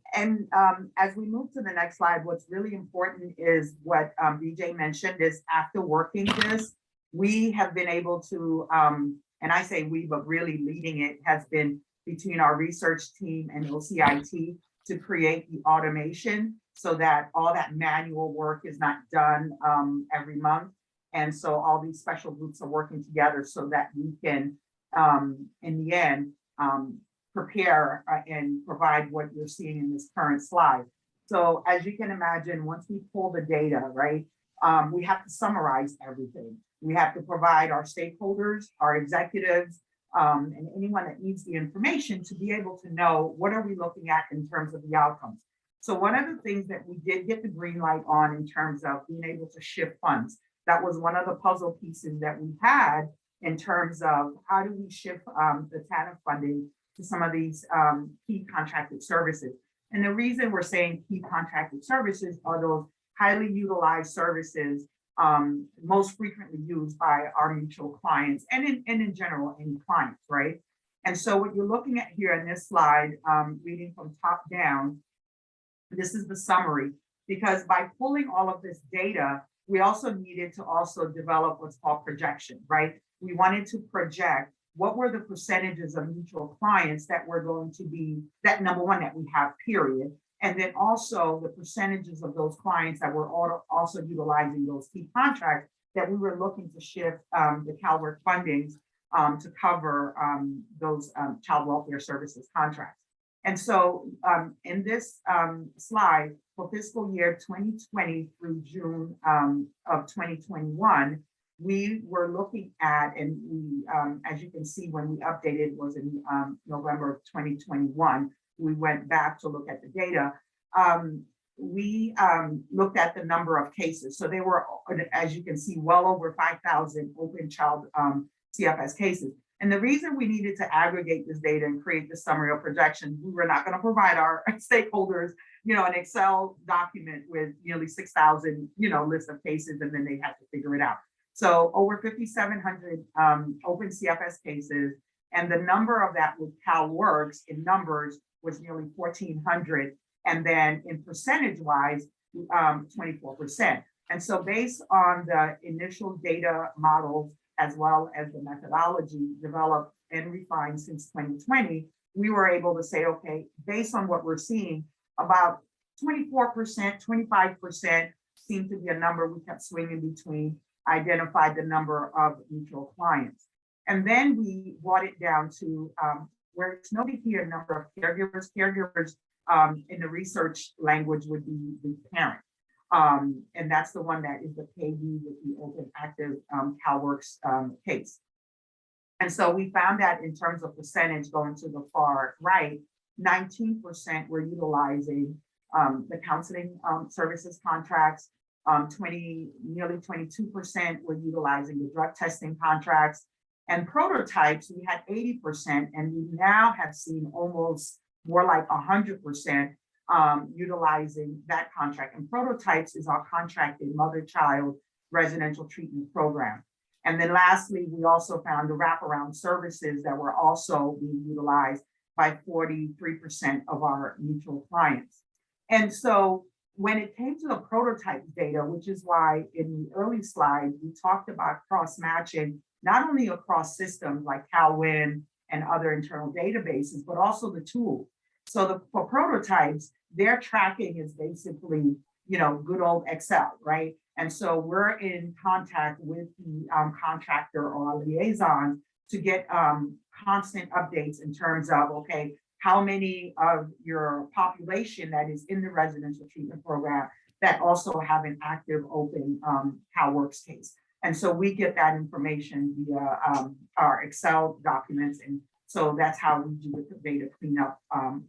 as we move to the next slide, what's really important is what VJ mentioned is after working this, we have been able to, and I say we, but really leading it has been between our research team and OCIT to create the automation so that all that manual work is not done every month. And so all these special groups are working together so that we can, in the end, prepare and provide what you're seeing in this current slide. So as you can imagine, once we pull the data, right, we have to summarize everything. We have to provide our stakeholders, our executives, and anyone that needs the information to be able to know what are we looking at in terms of the outcomes. So one of the things that we did get the green light on in terms of being able to shift funds, that was one of the puzzle pieces that we had in terms of how do we shift the TANF funding to some of these key contracted services. And the reason we're saying key contracted services are those highly utilized services most frequently used by our mutual clients and in general, any clients, right? And so what you're looking at here in this slide, reading from top down, this is the summary, because by pulling all of this data, we also needed to also develop what's called projection, right? We wanted to project what were the percentages of mutual clients that were going to be, that number one, that we have, period. And then also the percentages of those clients that were also utilizing those key contracts that we were looking to shift the CalWORK fundings to cover those child welfare services contracts. And so in this slide, for fiscal year 2020 through June of 2021, we were looking at, and we, as you can see, when we updated was in November of 2021, we went back to look at the data. We looked at the number of cases. So they were, as you can see, well over 5,000 open child CFS cases. And the reason we needed to aggregate this data and create this summary of projections, we were not going to provide our stakeholders, you know, an Excel document with nearly 6,000, you know, list of cases, and then they had to figure it out. So over 5,700 open CFS cases, and the number of that with CalWORKs in numbers was nearly 1,400, and then in percentage-wise, 24%. And so based on the initial data models, as well as the methodology developed and refined since 2020, we were able to say, okay, based on what we're seeing, about 24%, 25% seemed to be a number we kept swinging between, identified the number of mutual clients. And then we brought it down to where it's no big here number of caregivers. Caregivers in the research language would be the parent. And that's the one that is the payee with the open active CalWORKs case. And so we found that in terms of percentage going to the far right, 19% were utilizing the counseling services contracts, nearly 22% were utilizing the drug testing contracts, and prototypes, we had 80%, and we now have seen almost more like 100% utilizing that contract. And prototypes is our contracted mother-child residential treatment program. And then lastly, we also found the wraparound services that were also being utilized by 43% of our mutual clients. And so when it came to the prototype data, which is why in the early slide, we talked about cross-matching, not only across systems like CalWIN and other internal databases, but also the tool. So for prototypes, their tracking is basically, good old Excel, right? And so we're in contact with the contractor or our liaison to get constant updates in terms of, okay, how many of your population that is in the residential treatment program that also have an active open CalWorks case. And so we get that information via our Excel documents. And so that's how we do the data cleanup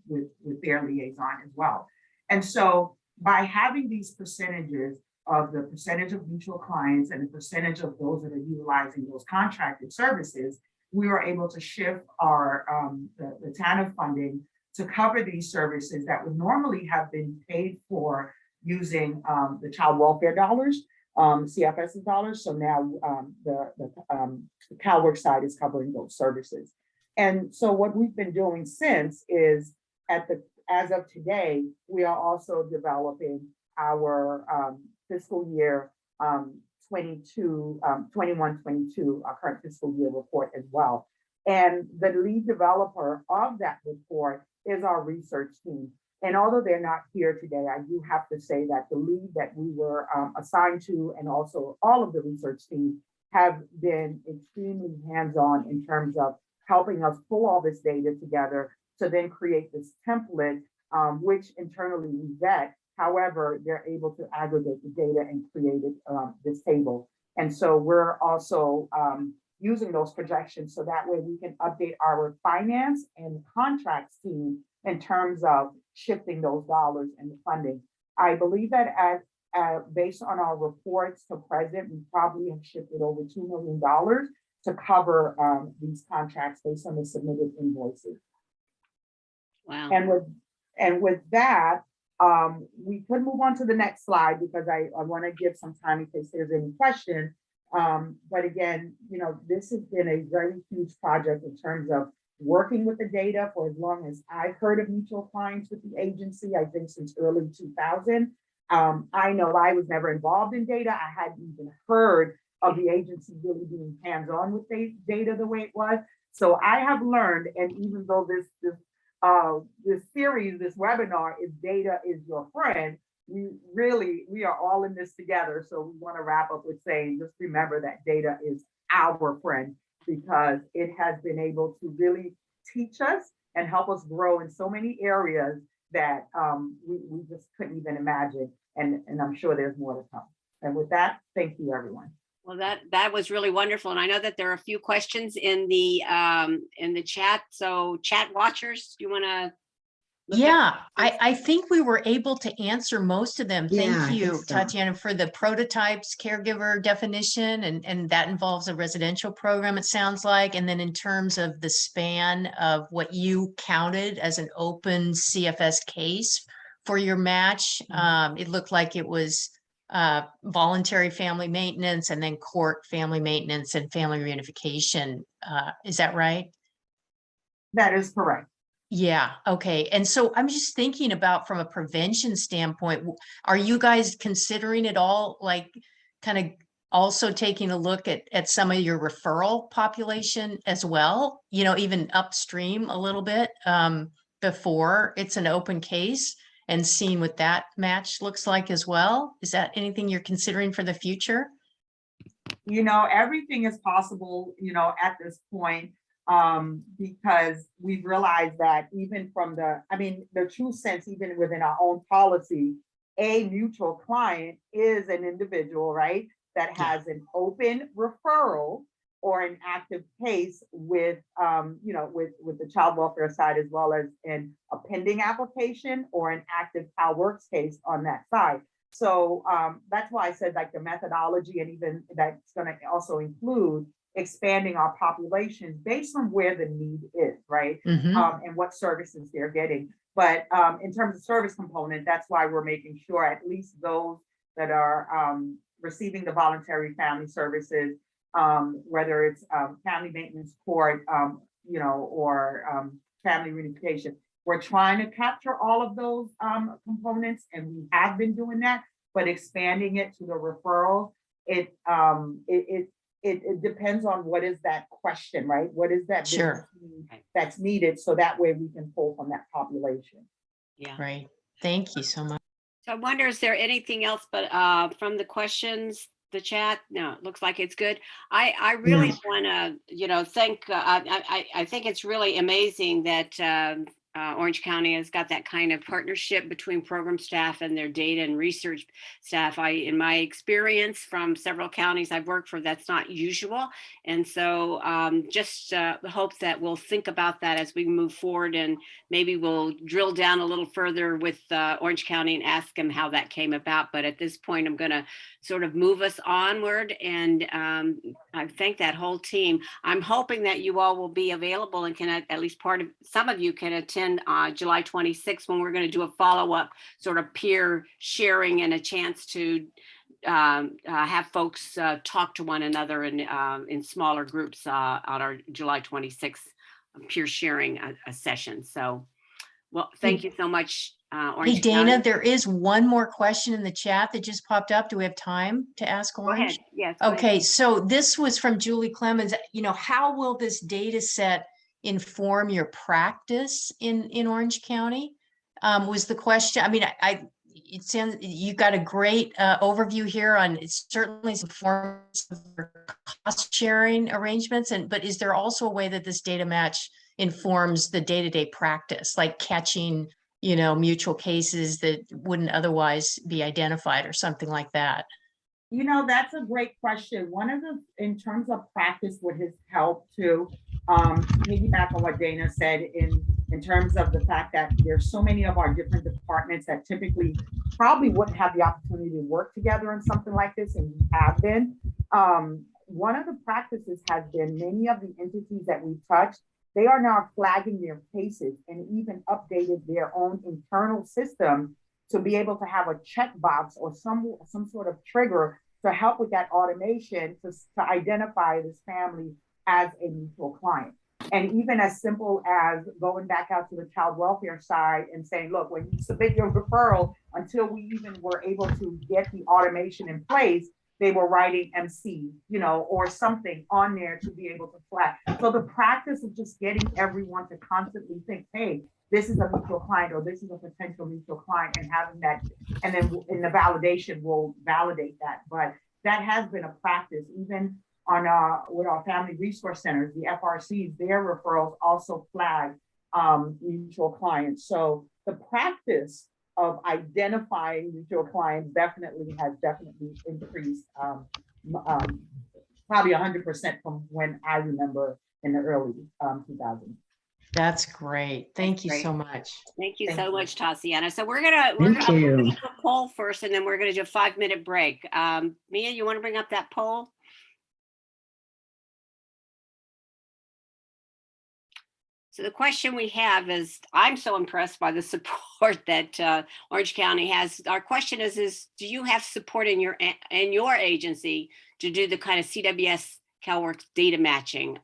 with their liaison as well. And so by having these percentages of the percentage of mutual clients and the percentage of those that are utilizing those contracted services, we were able to shift our the TANF funding to cover these services that would normally have been paid for using the child welfare dollars, CFS dollars. So now the CalWorks side is covering those services. And so what we've been doing since is as of today, we are also developing our fiscal year 21-22, our current fiscal year report as well. And the lead developer of that report is our research team. And although they're not here today, I do have to say that the lead that we were assigned to, and also all of the research teams, have been extremely hands-on in terms of helping us pull all this data together to then create this template, which internally we vet. However, they're able to aggregate the data and create this table. And so we're also using those projections so that way we can update our finance and contracts team in terms of shifting those dollars and the funding. I believe that based on our reports to present, we probably have shifted over $2 million to cover these contracts based on the submitted invoices. Wow. And with that, we could move on to the next slide because I want to give some time in case there's any question. But again, this has been a very huge project in terms of working with the data for as long as I've heard of mutual clients with the agency, I think since early 2000. I know I was never involved in data. I hadn't even heard of the agency really being hands-on with data the way it was. So I have learned, and even though this series, this webinar is Data is Your Friend, we are all in this together. So we want to wrap up with saying, just remember that data is our friend, because it has been able to really teach us and help us grow in so many areas that we just couldn't even imagine. And I'm sure there's more to come. And with that, thank you, everyone. Well, that was really wonderful. And I know that there are a few questions in the chat. So chat watchers, do you want to? Yeah, I think we were able to answer most of them. Yeah, I Thank think you, so. Tatiana, for the prototypes, caregiver definition, and that involves a residential program, it sounds like. And then in terms of the span of what you counted as an open CFS case for your match, it looked like it was voluntary family maintenance and then court family maintenance and family reunification. Is that right? That is correct. Yeah, okay. And so I'm just thinking about from a prevention standpoint, are you guys considering it all, like kind of also taking a look at some of your referral population as well, even upstream a little bit before it's an open case, and seeing what that match looks like as well? Is that anything you're considering for the future? Everything is possible, at this point. Because we've realized that even from the true sense, even within our own policy, a mutual client is an individual, right, that has an open referral or an active case with the child welfare side, as well as a pending application or an active CalWorks case on that side. So that's why I said like the methodology, and even that's going to also include expanding our populations based on where the need is, right? And what services they're getting. But in terms of service component, that's why we're making sure at least those that are receiving the voluntary family services, whether it's family maintenance court, or family reunification, we're trying to capture all of those components, and we have been doing that, but expanding it to the referral, it depends on what is that question, right? What is that business Sure. need that's needed, so that way we can pull from that population. Yeah. Right. Thank you so much. So I wonder, is there anything else but from the questions, the chat? No, it looks like it's good. I really want to, thank, I think it's really amazing that Orange County has got that kind of partnership between program staff and their data and research staff. In my experience from several counties I've worked for, that's not usual. And so just hope that we'll think about that as we move forward, and maybe we'll drill down a little further with Orange County and ask them how that came about. But at this point, I'm going to sort of move us onward, and I thank that whole team. I'm hoping that you all will be available and can, at least some of you can attend July 26th, when we're going to do a follow-up sort of peer sharing and a chance to have folks talk to one another in smaller groups on our July 26th peer sharing a session. So, well, thank you so much, Orange Hey, Dana, County. there is one more question in the chat that just popped up. Do we have time to ask Go Orange? ahead. Yes. Go ahead. Okay, so this was from Julie Clemens. How will this data set inform your practice in Orange County? Was the question. I mean, it sounds, you got a great overview here on, it's certainly some forms of cost sharing arrangements, but is there also a way that this data match informs the day-to-day practice, like catching, mutual cases that wouldn't otherwise be identified or something like that? That's a great question. One of in terms of practice, what has helped to piggyback on what Dana said in terms of the fact that there's so many of our different departments that typically probably wouldn't have the opportunity to work together on something like this, and we have been. One of the practices has been many of the entities that we've touched, they are now flagging their cases and even updated their own internal system to be able to have a checkbox or some sort of trigger to help with that automation to identify this family as a mutual client. And even as simple as going back out to the child welfare side and saying, look, when you submit your referral, until we even were able to get the automation in place, they were writing MC, or something on there to be able to flag. So the practice of just getting everyone to constantly think, hey, this is a mutual client, or this is a potential mutual client, and having that, and then in the validation will validate that. But that has been a practice, even on with our family resource centers, the FRCs, their referrals also flag mutual clients. So the practice of identifying mutual clients has definitely increased, probably 100% from when I remember in the early 2000s. That's great. Thank you so much. Thank you so much, Tatiana. So we're gonna do a poll first, and then we're gonna do a 5-minute break. Mia, you want to bring up that poll? So the question we have is, I'm so impressed by the support that Orange County has. Our question is do you have support in your agency to do the kind of CWS CalWORKs data matching?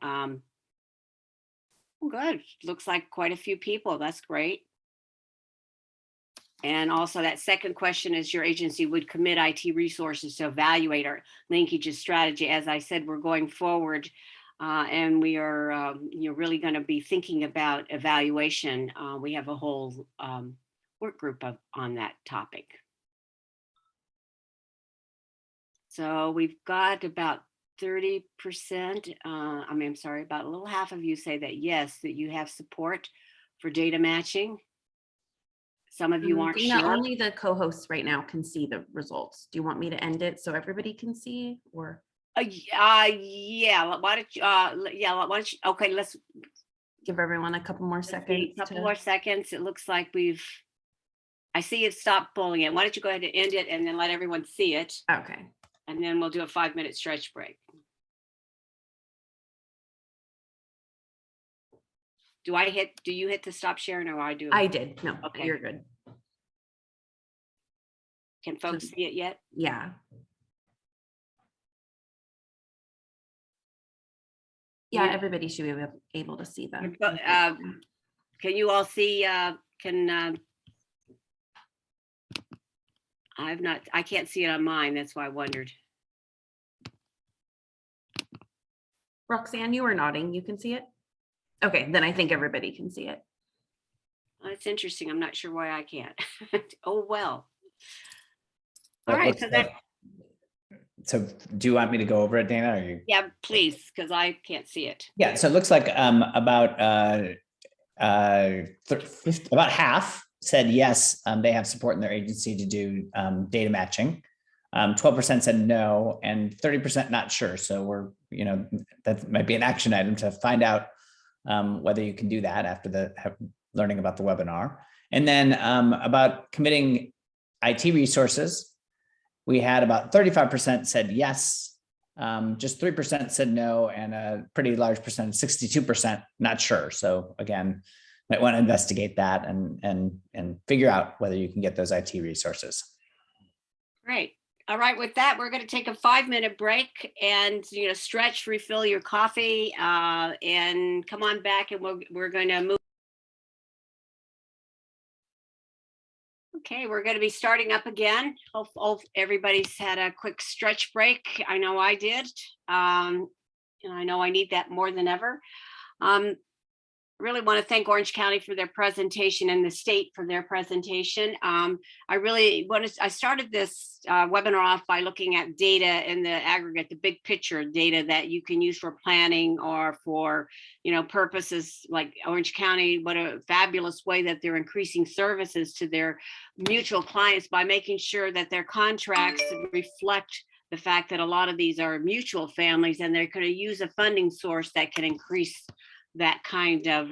Good. Looks like quite a few people. That's great. And also that second question is, your agency would commit IT resources to evaluate our linkages strategy. As I said, we're going forward and we are really going to be thinking about evaluation. We have a whole work group on that topic. So we've got about 30%, I'm sorry, about a little half of you say that yes, that you have support for data matching. Some of you aren't Dana, sure. only the co-hosts right now can see the results. Do you want me to end it so everybody can see, or? Yeah, why don't you, okay, let's give everyone a couple more seconds. A couple more seconds. It looks like I see it stopped pulling it. Why don't you go ahead and end it and then let everyone see it. Okay. And then we'll do a 5-minute stretch break. Do you hit the stop sharing, or I do? I did. No, okay. You're good. Can folks see it yet? Yeah. Yeah, everybody should be able to see them. Can you all see, I can't see it on mine. That's why I wondered. Roxanne, you are nodding. You can see it? Okay, then I think everybody can see it. Well, that's interesting. I'm not sure why I can't. Oh, well. It All right, looks so like- So do you want me to go over it, Dana? Or you? yeah, please, because I can't see it. Yeah, so it looks like about about half said yes, they have support in their agency to do data matching. 12% said no, and 30% not sure. So we're, that might be an action item to find out whether you can do that after learning about the webinar. And then about committing IT resources, we had about 35% said yes, just 3% said no, and a pretty large percent, 62% not sure. So again, might want to investigate that and figure out whether you can get those IT resources. Great. All right, with that, we're going to take a 5-minute break and, stretch, refill your coffee, and come on back, and we're going to move. Okay, we're going to be starting up again. Hope everybody's had a quick stretch break. I know I did. And I know I need that more than ever. Really want to thank Orange County for their presentation and the state for their presentation. I started this webinar off by looking at data in the aggregate, the big picture data that you can use for planning or for, purposes like Orange County. What a fabulous way that they're increasing services to their mutual clients by making sure that their contracts reflect the fact that a lot of these are mutual families, and they're going to use a funding source that can increase that kind of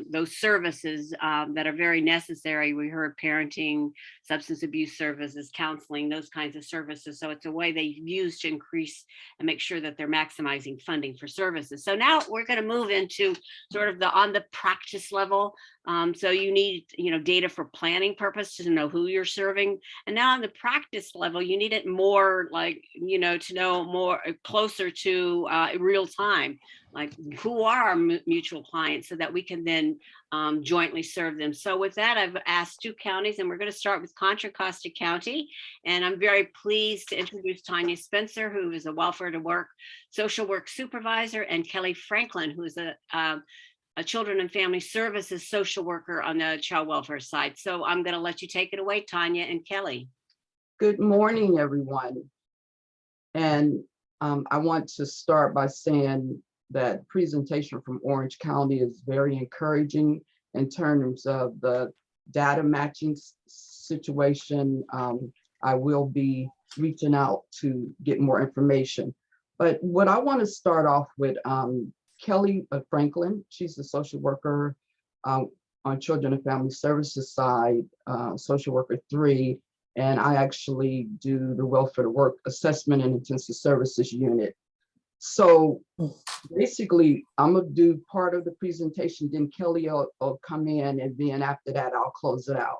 those services that are very necessary. We heard parenting, substance abuse services, counseling, those kinds of services. So it's a way they've used to increase and make sure that they're maximizing funding for services. So now we're going to move into sort of on the practice level. So you need, data for planning purposes to know who you're serving. And now on the practice level, you need it more like, to know more closer to real time, like who are our mutual clients so that we can then jointly serve them. So with that, I've asked 2 counties, and we're going to start with Contra Costa County. And I'm very pleased to introduce Tanya Spencer, who is a welfare to work social work supervisor, and Kelly Franklin, who is a children and family services social worker on the child welfare side. So I'm going to let you take it away, Tanya and Kelly. Good morning, everyone. And I want to start by saying that presentation from Orange County is very encouraging in terms of the data matching situation. I will be reaching out to get more information. But what I want to start off with, Kelly Franklin, she's a social worker on Children and Family Services side, social worker 3, and I actually do the welfare to work assessment and intensive services unit. So basically, I'm gonna do part of the presentation, then Kelly will come in, and then after that, I'll close it out.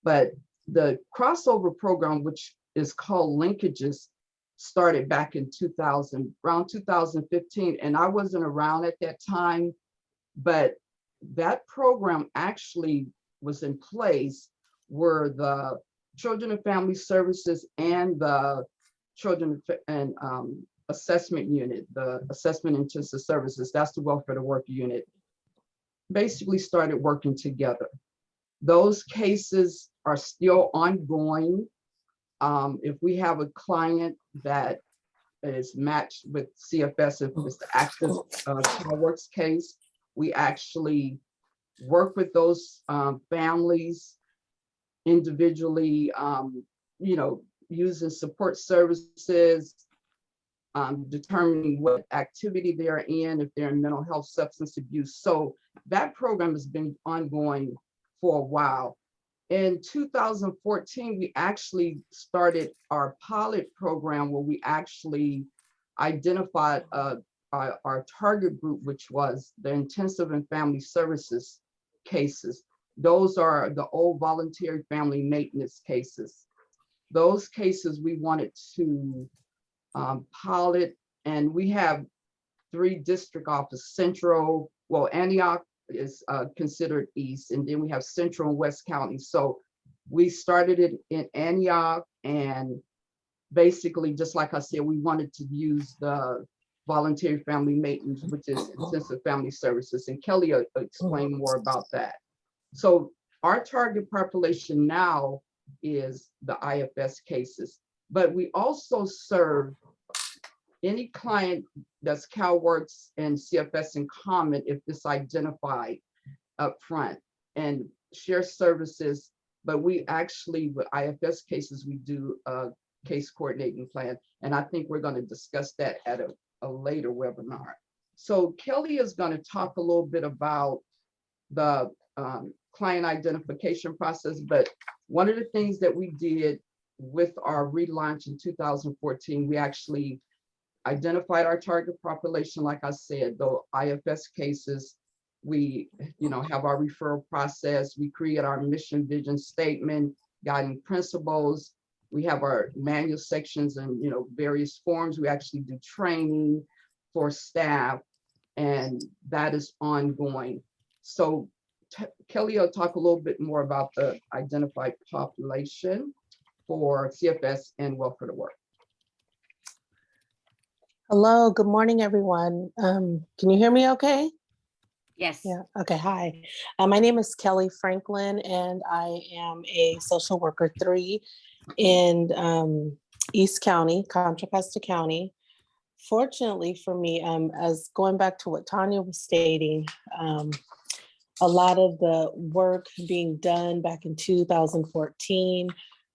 But the crossover program, which is called Linkages, started back in around 2015, and I wasn't around at that time, but that program actually was in place where the Children and Family Services and the Children and Assessment Unit, the Assessment Intensive Services, that's the Welfare to Work unit, basically started working together. Those cases are still ongoing. If we have a client that is matched with CFS, if it's the active CalWorks case, we actually work with those families individually, using support services, determining what activity they're in, if they're in mental health, substance abuse. So that program has been ongoing for a while. In 2014, we actually started our pilot program where we actually identified our target group, which was the intensive and family services cases. Those are the old voluntary family maintenance cases. Those cases we wanted to pilot, and we have 3 district offices, Central, well, Antioch is considered east, and then we have Central and West County. So we started it in Antioch, and basically, just like I said, we wanted to use the voluntary family maintenance, which is intensive family services. And Kelly will explain more about that. So our target population now is the IFS cases, but we also serve any client that's CalWORKs and CFS in common if it's identified up front, and share services. But we actually, with IFS cases, we do a case coordinating plan. And I think we're going to discuss that at a later webinar. So Kelly is going to talk a little bit about the client identification process. But one of the things that we did with our relaunch in 2014, we actually identified our target population. Like I said, the IFS cases, we have our referral process. We create our mission, vision statement, guiding principles. We have our manual sections and various forms. We actually do training for staff, and that is ongoing. So Kelly will talk a little bit more about the identified population for CFS and welfare to work. Hello, good morning, everyone. Can you hear me okay? Yes. Yeah, okay, hi. My name is Kelly Franklin, and I am a social worker 3 in East County, Contra Costa County. Fortunately for me, as going back to what Tanya was stating, a lot of the work being done back in 2014,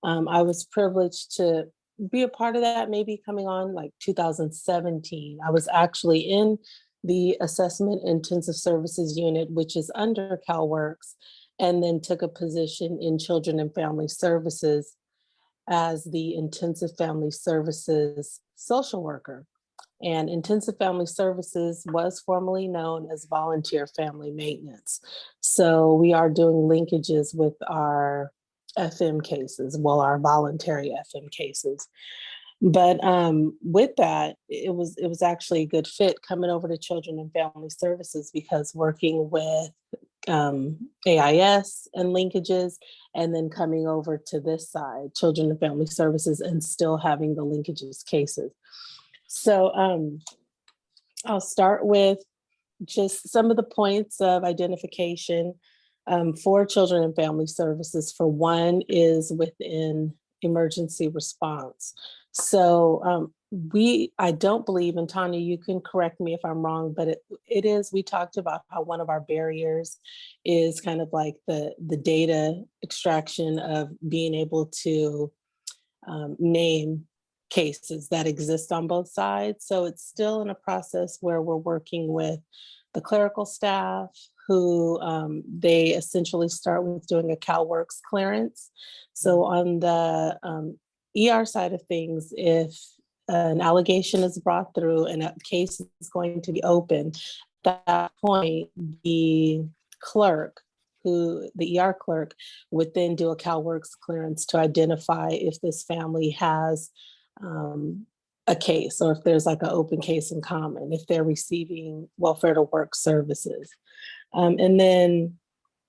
I was privileged to be a part of that, maybe coming on like 2017. I was actually in the assessment intensive services unit, which is under CalWORKs, and then took a position in children and family services as the intensive family services social worker. And intensive family services was formerly known as volunteer family maintenance. So we are doing linkages with our FM cases, well, our voluntary FM cases. But with that, it was actually a good fit coming over to children and family services, because working with AIS and linkages, and then coming over to this side, children and family services, and still having the linkages cases. So I'll start with just some of the points of identification for children and family services. For one is within emergency response. So I don't believe, and Tanya, you can correct me if I'm wrong, but it is, we talked about how one of our barriers is kind of like the data extraction of being able to name cases that exist on both sides. So it's still in a process where we're working with the clerical staff, who they essentially start with doing a CalWORKs clearance. So on the ER side of things, if an allegation is brought through and a case is going to be open, at that point, the clerk, the ER clerk, would then do a CalWORKs clearance to identify if this family has a case, or if there's like an open case in common, if they're receiving welfare to work services. And then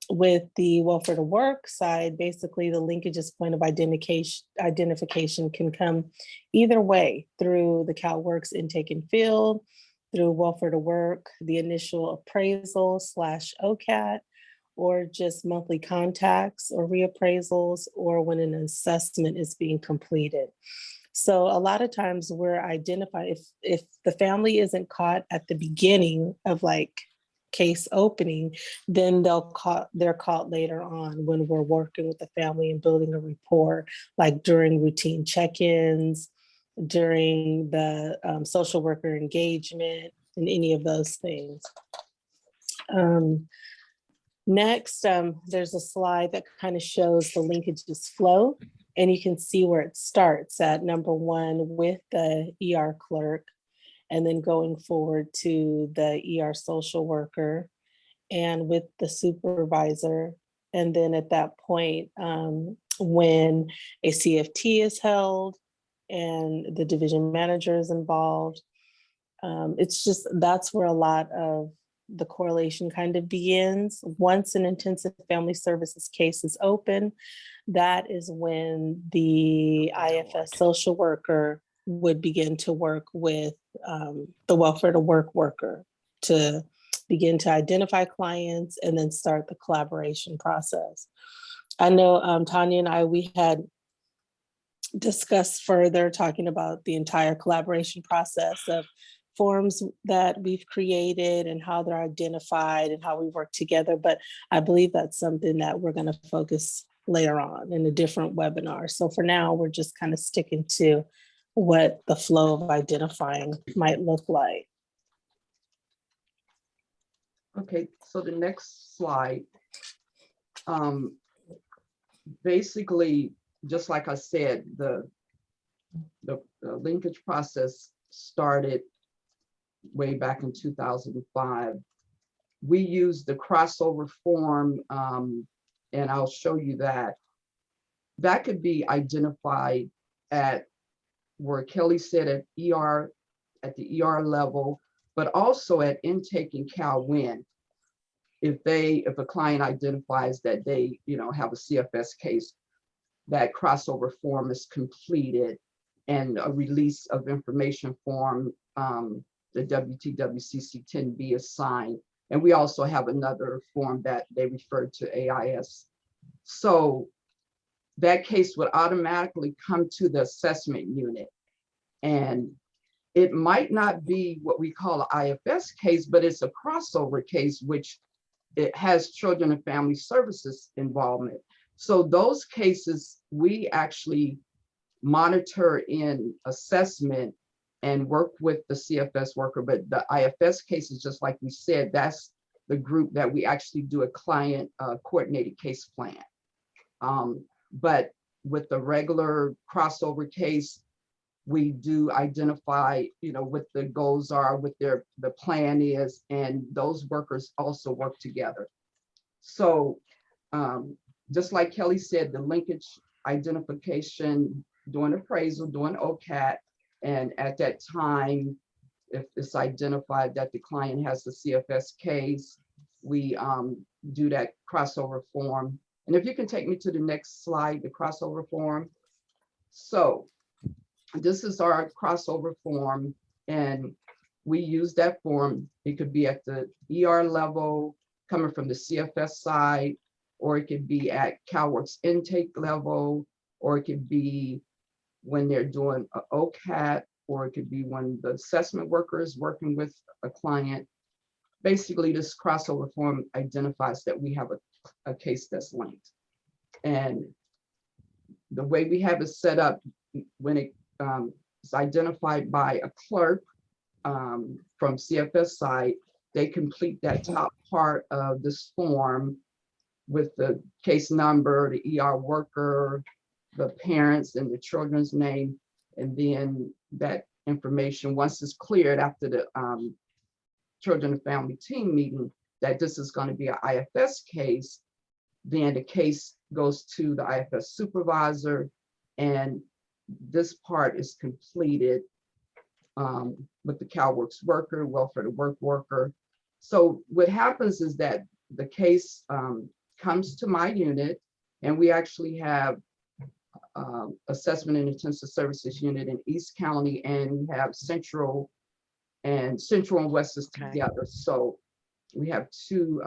with the welfare to work side, basically the linkages point of identification can come either way, through the CalWORKs intake and field, through welfare to work, the initial appraisal / OCAT, or just monthly contacts or reappraisals, or when an assessment is being completed. So a lot of times we're identifying, if the family isn't caught at the beginning of like case opening, then they're caught later on when we're working with the family and building a rapport, like during routine check-ins, during the social worker engagement, and any of those things. Next, there's a slide that kind of shows the linkages flow, and you can see where it starts at number 1 with the ER clerk, and then going forward to the ER social worker and with the supervisor. And then at that point, when a CFT is held and the division manager is involved, it's just, that's where a lot of the correlation kind of begins. Once an intensive family services case is open, that is when the IFS social worker would begin to work with the welfare to work worker to begin to identify clients and then start the collaboration process. I know Tanya and I, we had discussed further talking about the entire collaboration process of forms that we've created and how they're identified and how we work together. But I believe that's something that we're going to focus later on in a different webinar. So for now, we're just kind of sticking to what the flow of identifying might look like. Okay, so the next slide. Basically, just like I said, the linkage process started way back in 2005. We used the crossover form, and I'll show you that. That could be identified at where Kelly said at ER, at the ER level, but also at intake and CalWIN. If a client identifies that they, have a CFS case, that crossover form is completed and a release of information form, the WTWCC 10B is signed. And we also have another form that they refer to AIS. So that case would automatically come to the assessment unit. And it might not be what we call an IFS case, but it's a crossover case, which it has children and family services involvement. So those cases, we actually monitor in assessment and work with the CFS worker, but the IFS cases, just like we said, that's the group that we actually do a client coordinated case plan. But with the regular crossover case, we do identify, what the goals are, what the plan is, and those workers also work together. So just like Kelly said, the linkage identification, doing appraisal, doing OCAT, and at that time, if it's identified that the client has the CFS case, we do that crossover form. And if you can take me to the next slide, the crossover form. So this is our crossover form, and we use that form. It could be at the ER level, coming from the CFS side, or it could be at CalWorks intake level, or it could be when they're doing an OCAT, or it could be when the assessment worker is working with a client. Basically, this crossover form identifies that we have a case that's linked. And the way we have it set up, when it is identified by a clerk from CFS side, they complete that top part of this form with the case number, the ER worker, the parents and the children's name, and then that information, once it's cleared after the children and family team meeting, that this is going to be an IFS case, then the case goes to the IFS supervisor, and this part is completed with the CalWorks worker, welfare to work worker. So what happens is that the case comes to my unit, and we actually have assessment and intensive services unit in East County, and we have Central and West is together. So we have two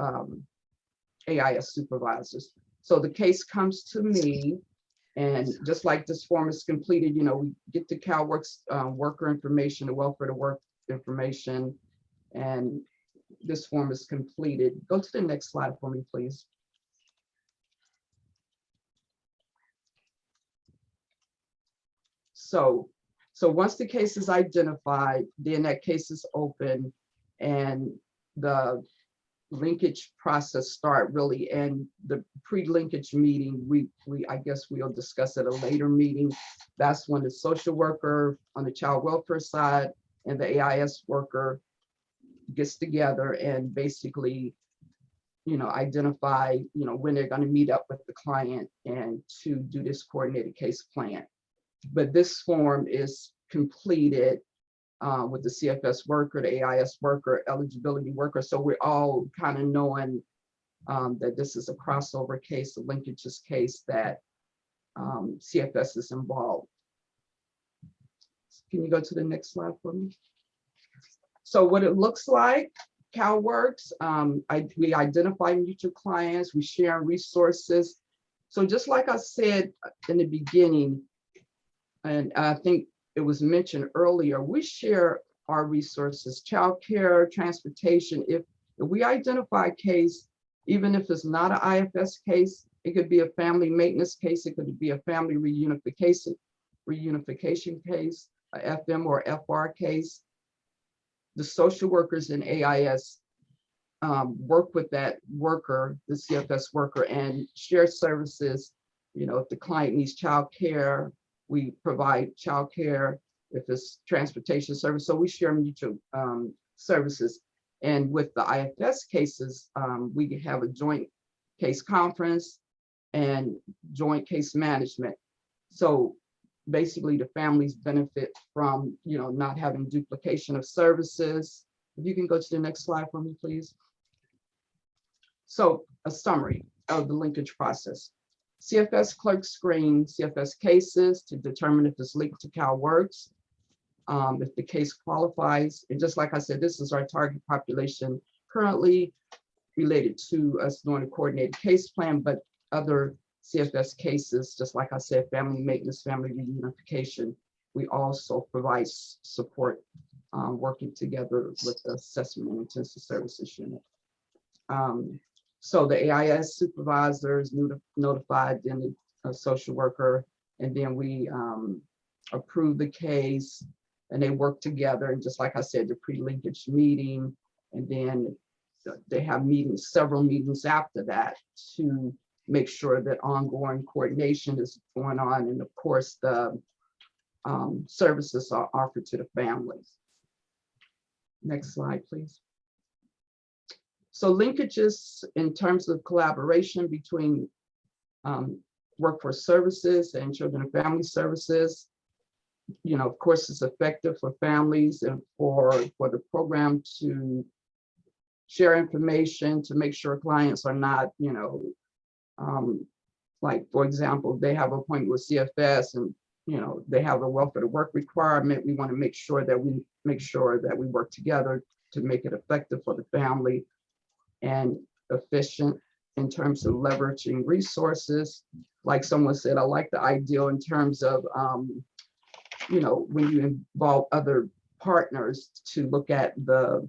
AIS supervisors. So the case comes to me, and just like this form is completed, we get the CalWorks worker information, the welfare to work information, and this form is completed. Go to the next slide for me, please. So once the case is identified, then that case is open, and the linkage process start really. And the pre-linkage meeting, I guess we'll discuss at a later meeting. That's when the social worker on the child welfare side and the AIS worker gets together and basically, identify, when they're going to meet up with the client and to do this coordinated case plan. But this form is completed with the CFS worker, the AIS worker, eligibility worker. So we're all kind of knowing that this is a crossover case, a linkages case, that CFS is involved. Can you go to the next slide for me? So what it looks like, CalWorks, we identify mutual clients, we share resources. So just like I said in the beginning, and I think it was mentioned earlier, we share our resources, childcare, transportation. If we identify a case, even if it's not an IFS case, it could be a family maintenance case, it could be a family reunification case, a FM or FR case. The social workers in AIS work with that worker, the CFS worker, and share services. You know, if the client needs childcare, we provide childcare. If it's transportation service, so we share mutual services. And with the IFS cases, we have a joint case conference and joint case management. So basically the families benefit from, you know, not having duplication of services. If you can go to the next slide for me, please. So a summary of the linkage process. CFS clerk screen CFS cases to determine if it's linked to CalWorks. If the case qualifies, and just like I said, this is our target population currently related to us doing a coordinated case plan, but other CFS cases, just like I said, family maintenance, family reunification, we also provide support working together with the assessment and intensive services unit. So the AIS supervisor is notified, then the social worker, and then we approve the case and they work together. And just like I said, the pre-linkage meeting, and then they have meetings, several meetings after that to make sure that ongoing coordination is going on. And of course, the services are offered to the families. Next slide, please. So linkages in terms of collaboration between workforce services and children and family services. You know, of course, it's effective for families and for the program to share information to make sure clients are not, you know, like, for example, they have an appointment with CFS and, you know, they have a welfare to work requirement. We want to make sure that we work together to make it effective for the family and efficient in terms of leveraging resources. Like someone said, I like the ideal in terms of, you know, when you involve other partners to look at the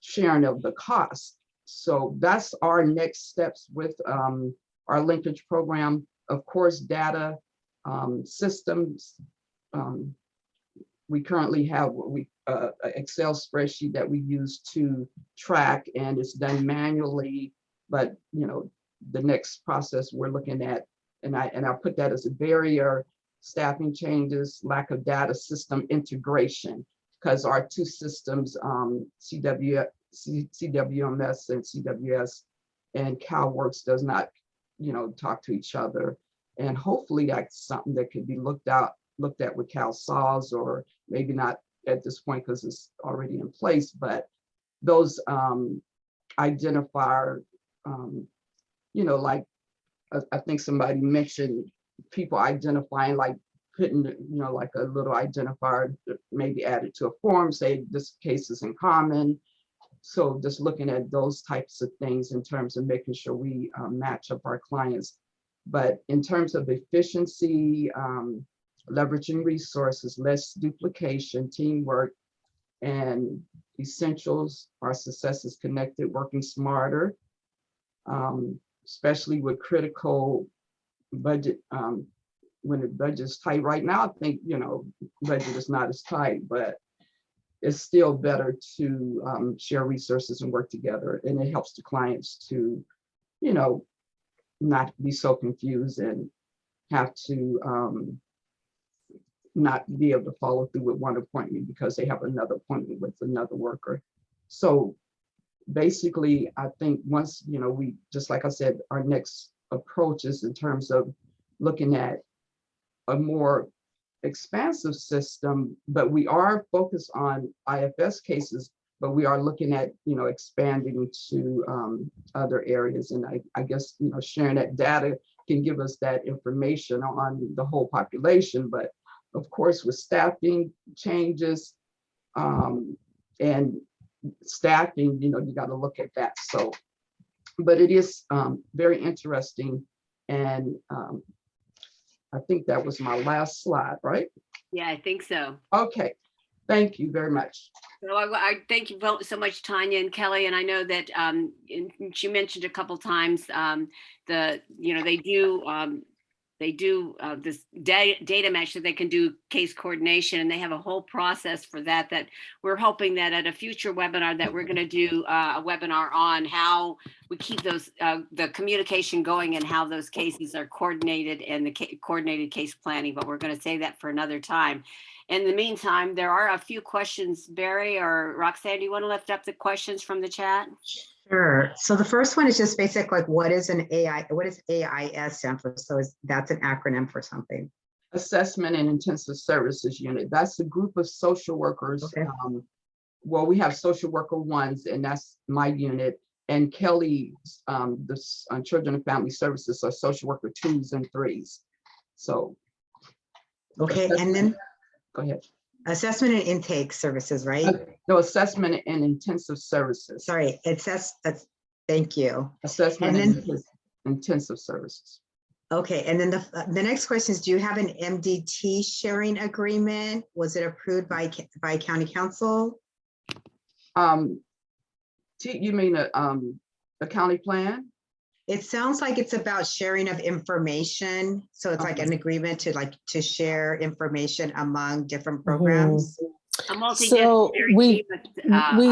sharing of the cost. So that's our next steps with our linkage program. Of course, data systems. We currently have an Excel spreadsheet that we use to track, and it's done manually. But you know, the next process we're looking at, and I put that as a barrier: staffing changes, lack of data system integration, because our two systems, CWMS and CWS and CalWorks, does not, you know, talk to each other. And hopefully that's something that could be looked at with CalSAWS, or maybe not at this point because it's already in place, but those identifier, you know, like I think somebody mentioned people identifying, like putting, you know, like a little identifier, maybe added to a form, say this case is in common. So just looking at those types of things in terms of making sure we match up our clients. But in terms of efficiency, leveraging resources, less duplication, teamwork, and essentials, our success is connected, working smarter, especially with critical budget. When the budget is tight right now, I think, you know, budget is not as tight, but it's still better to share resources and work together. And it helps the clients to, you know, not be so confused and have to not be able to follow through with one appointment because they have another appointment with another worker. So basically, I think once, you know, we, just like I said, our next approach is in terms of looking at a more expansive system, but we are focused on IFS cases, but we are looking at, you know, expanding to other areas. And I guess, you know, sharing that data can give us that information on the whole population, but of course, with staffing changes, and staffing, you got to look at that. So, but it is very interesting. And I think that was my last slide, right? Yeah, I think so. Okay, thank you very much. So I thank you so much, Tanya and Kelly. And I know that she mentioned a couple times they do this data match so they can do case coordination, and they have a whole process for that we're hoping that at a future webinar that we're going to do a webinar on how we keep those the communication going and how those cases are coordinated and the coordinated case planning, but we're going to save that for another time. In the meantime, there are a few questions. Barry or Roxanne, do you want to lift up the questions from the chat? Sure. So the first one is just basic, like what is AIS stand for? So that's an acronym for something. Assessment and Intensive Services Unit. That's a group of social workers. Okay. Well, we have social worker ones, and that's my unit. And Kelly, the Children and Family Services are social worker 2s and 3s. So. Okay, and then Go ahead. assessment and intake services, right? No, Assessment and Intensive Services. Sorry, it says, thank you. Assessment and Intensive Services. Okay, and then the next question is, do you have an MDT sharing agreement? Was it approved by county council? You mean a county plan? It sounds like it's about sharing of information. So it's like an agreement to share information among different programs. A multidisciplinary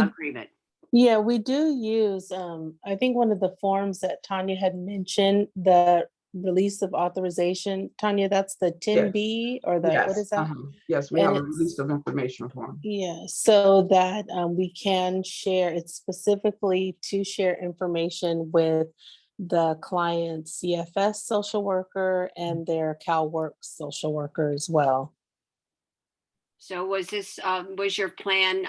agreement. Yeah, we do use, I think one of the forms that Tanya had mentioned, the release of authorization. Tanya, that's the 10B or the, what is that? Yes, we have a release of information form. Yeah, so that we can share, it's specifically to share information with the client's CFS social worker and their CalWorks social worker as well. So was this, was your plan,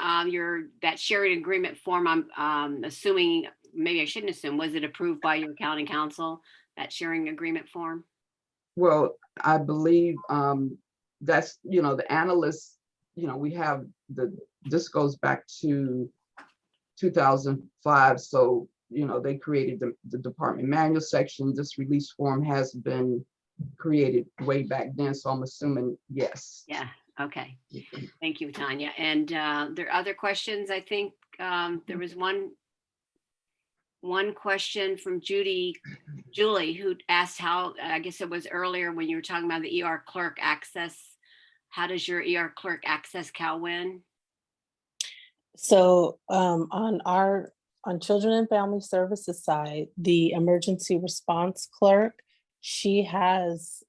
that sharing agreement form, I'm assuming, maybe I shouldn't assume, was it approved by your county council, that sharing agreement form? Well, I believe that's, the analysts, we have this goes back to 2005. So, they created the department manual section. This release form has been created way back then. So I'm assuming yes. Yeah. Okay. Thank you, Tanya. And there are other questions. I think there was one question from Julie, who asked how, I guess it was earlier when you were talking about the ER clerk access. How does your ER clerk access CalWIN? So on Children and Family Services side, the emergency response clerk, she has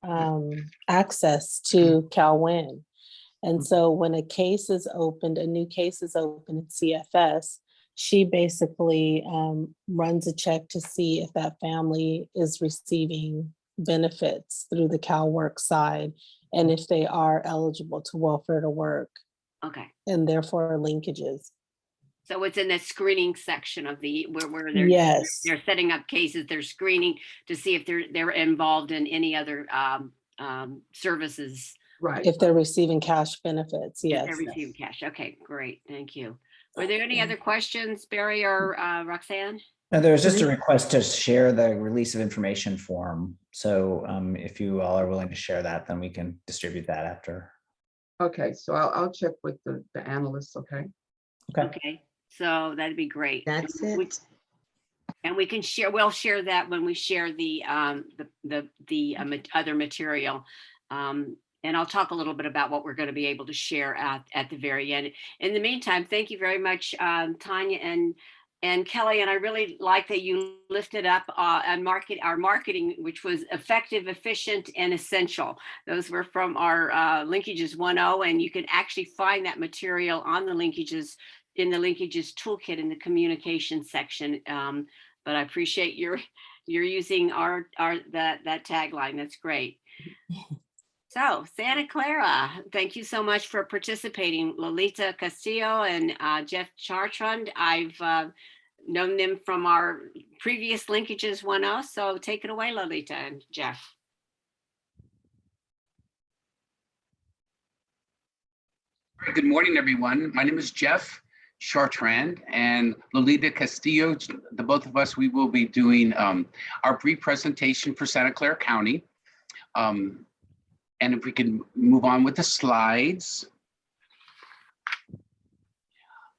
access to CalWIN. And so when a case is opened, a new case is opened at CFS, she basically runs a check to see if that family is receiving benefits through the CalWorks side and if they are eligible to welfare to work. Okay. And therefore linkages. So it's in the screening section of where they're setting up cases, they're screening to see if they're involved in any other services. Right. If they're receiving cash benefits, yes. If they're receiving cash. Okay, great. Thank you. Were there any other questions, Barry or Roxanne? No, there was just a request to share the release of information form. So if you all are willing to share that, then we can distribute that after. Okay, so I'll check with the analysts, okay? Okay, so that'd be great. That's it. And we can share, we'll share that when we share the other material. And I'll talk a little bit about what we're going to be able to share at the very end. In the meantime, thank you very much, Tanya and Kelly. And I really like that you lifted up our marketing, which was effective, efficient, and essential. Those were from our Linkages 1.0, and you can actually find that material on the Linkages, in the Linkages toolkit in the communication section. But I appreciate you're using that tagline. That's great. So Santa Clara, thank you so much for participating. Lolita Castillo and Jeff Chartrand, I've known them from our previous Linkages 1.0, so take it away, Lolita and Jeff. All right, good morning, everyone. My name is Jeff Chartrand and Lolita Castillo. The both of us, we will be doing our brief presentation for Santa Clara County. And if we can move on with the slides.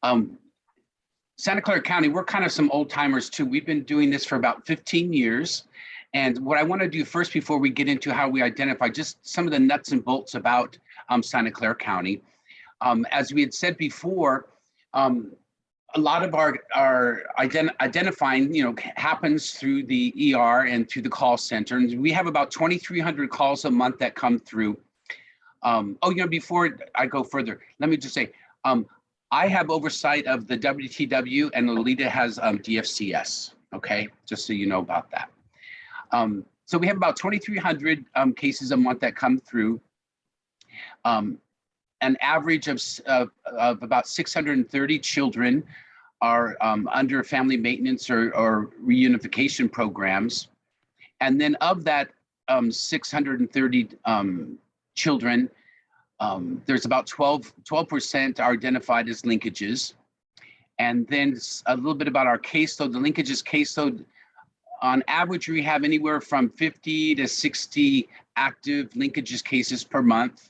Santa Clara County, we're kind of some old timers too. We've been doing this for about 15 years. And what I want to do first, before we get into how we identify, just some of the nuts and bolts about Santa Clara County. As we had said before, a lot of our identifying, happens through the ER and through the call center. And we have about 2,300 calls a month that come through. Before I go further, let me just say, I have oversight of the WTW and Lolita has DFCS, okay? Just so you know about that. So we have about 2,300 cases a month that come through. An average of about 630 children are under family maintenance or reunification programs. And then of that 630 children, there's about 12% are identified as linkages. And then a little bit about our caseload. The linkages caseload, on average, we have anywhere from 50 to 60 active linkages cases per month.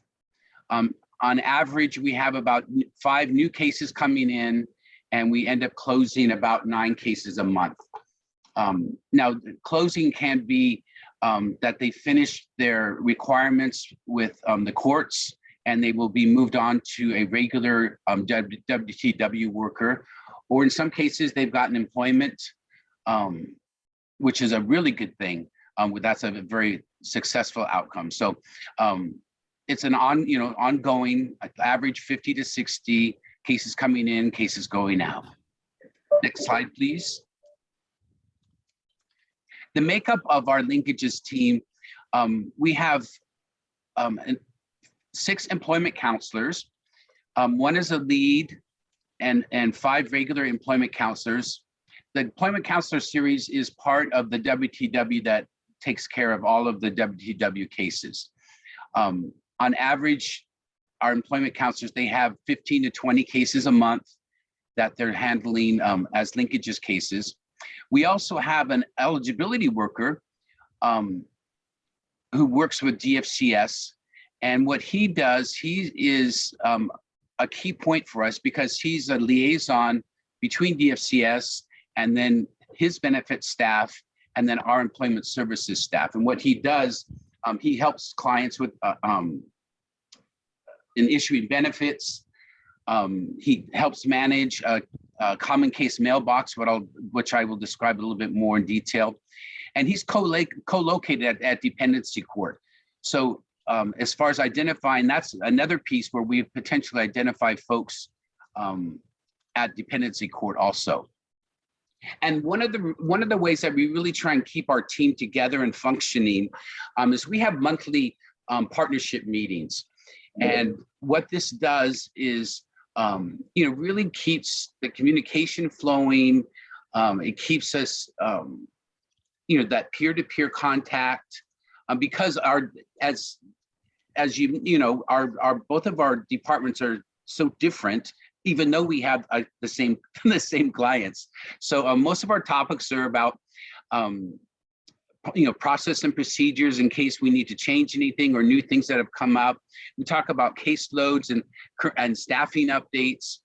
On average, we have about 5 new cases coming in, and we end up closing about 9 cases a month. Now, closing can be that they finish their requirements with the courts, and they will be moved on to a regular WTW worker, or in some cases, they've gotten employment, which is a really good thing. That's a very successful outcome. So it's an ongoing average 50 to 60 cases coming in, cases going out. Next slide, please. The makeup of our linkages team, we have 6 employment counselors. 1 is a lead and 5 regular employment counselors. The employment counselor series is part of the WTW that takes care of all of the WTW cases. On average, our employment counselors, they have 15 to 20 cases a month that they're handling as linkages cases. We also have an eligibility worker who works with DFCS. And what he does, he is a key point for us because he's a liaison between DFCS and then his benefit staff and then our employment services staff. And what he does, he helps clients with in issuing benefits. He helps manage a common case mailbox, which I will describe a little bit more in detail. And he's co-located at dependency court. So as far as identifying, that's another piece where we potentially identify folks at dependency court also. And one of the ways that we really try and keep our team together and functioning is we have monthly partnership meetings. And what this does is, really keeps the communication flowing. It keeps us, that peer-to-peer contact, because both of our departments are so different, even though we have the same clients. So most of our topics are about, process and procedures in case we need to change anything or new things that have come up. We talk about caseloads and staffing updates.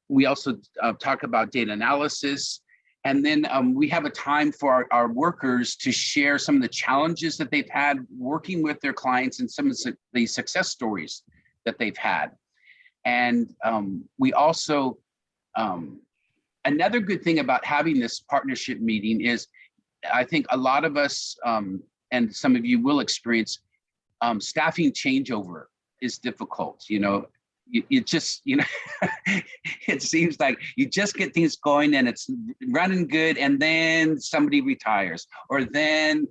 We also talk about data analysis. And then we have a time for our workers to share some of the challenges that they've had working with their clients and some of the success stories that they've had. And we also, another good thing about having this partnership meeting is, I think a lot of us, and some of you will experience, staffing changeover is difficult. You just, it seems like you just get things going and it's running good, and then somebody retires, or then,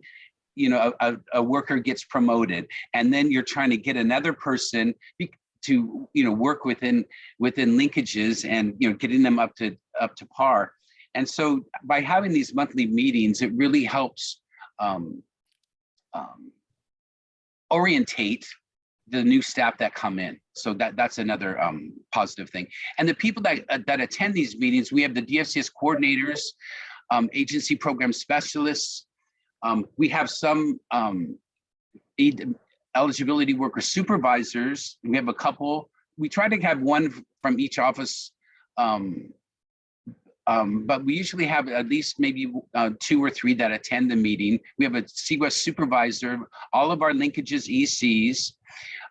a worker gets promoted, and then you're trying to get another person to, work within linkages and, getting them up to par. And so by having these monthly meetings, it really helps orientate the new staff that come in. So that's another positive thing. And the people that attend these meetings, we have the DFCS coordinators, agency program specialists. We have some eligibility worker supervisors. We have a couple. We try to have one from each office, but we usually have at least maybe 2 or 3 that attend the meeting. We have a CWES supervisor, all of our linkages ECs,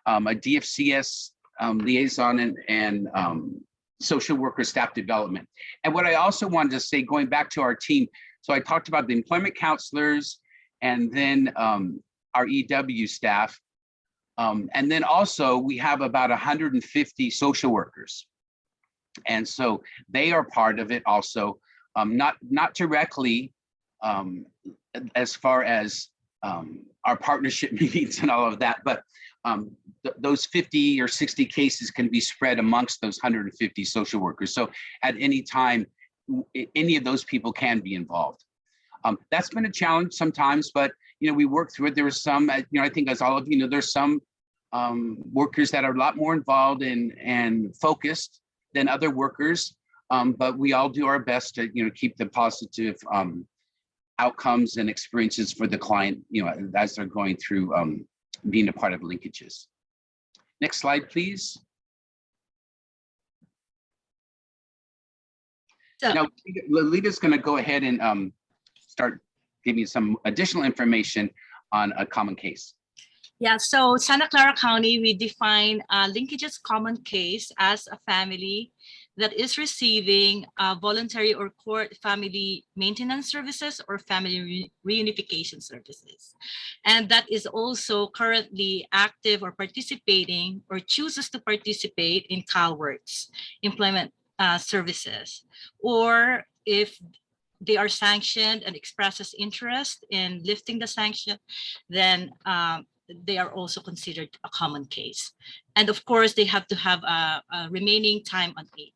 a DFCS liaison, and social worker staff development. And what I also wanted to say, going back to our team, so I talked about the employment counselors and then our EW staff. And then also we have about 150 social workers. And so they are part of it also, not directly as far as our partnership meetings and all of that, but those 50 or 60 cases can be spread amongst those 150 social workers. So at any time, any of those people can be involved. That's been a challenge sometimes, but we work through it. There was some, I think as all of you know, there's some workers that are a lot more involved and focused than other workers, but we all do our best to keep the positive outcomes and experiences for the client as they're going through being a part of linkages. Next slide, please. So, now Lolita's going to go ahead and start giving you some additional information on a common case. Yeah, so Santa Clara County, we define linkages common case as a family that is receiving voluntary or court family maintenance services or family reunification services. And that is also currently active or participating or chooses to participate in CalWorks employment services. Or if they are sanctioned and expresses interest in lifting the sanction, then they are also considered a common case. And of course, they have to have a remaining time on 8.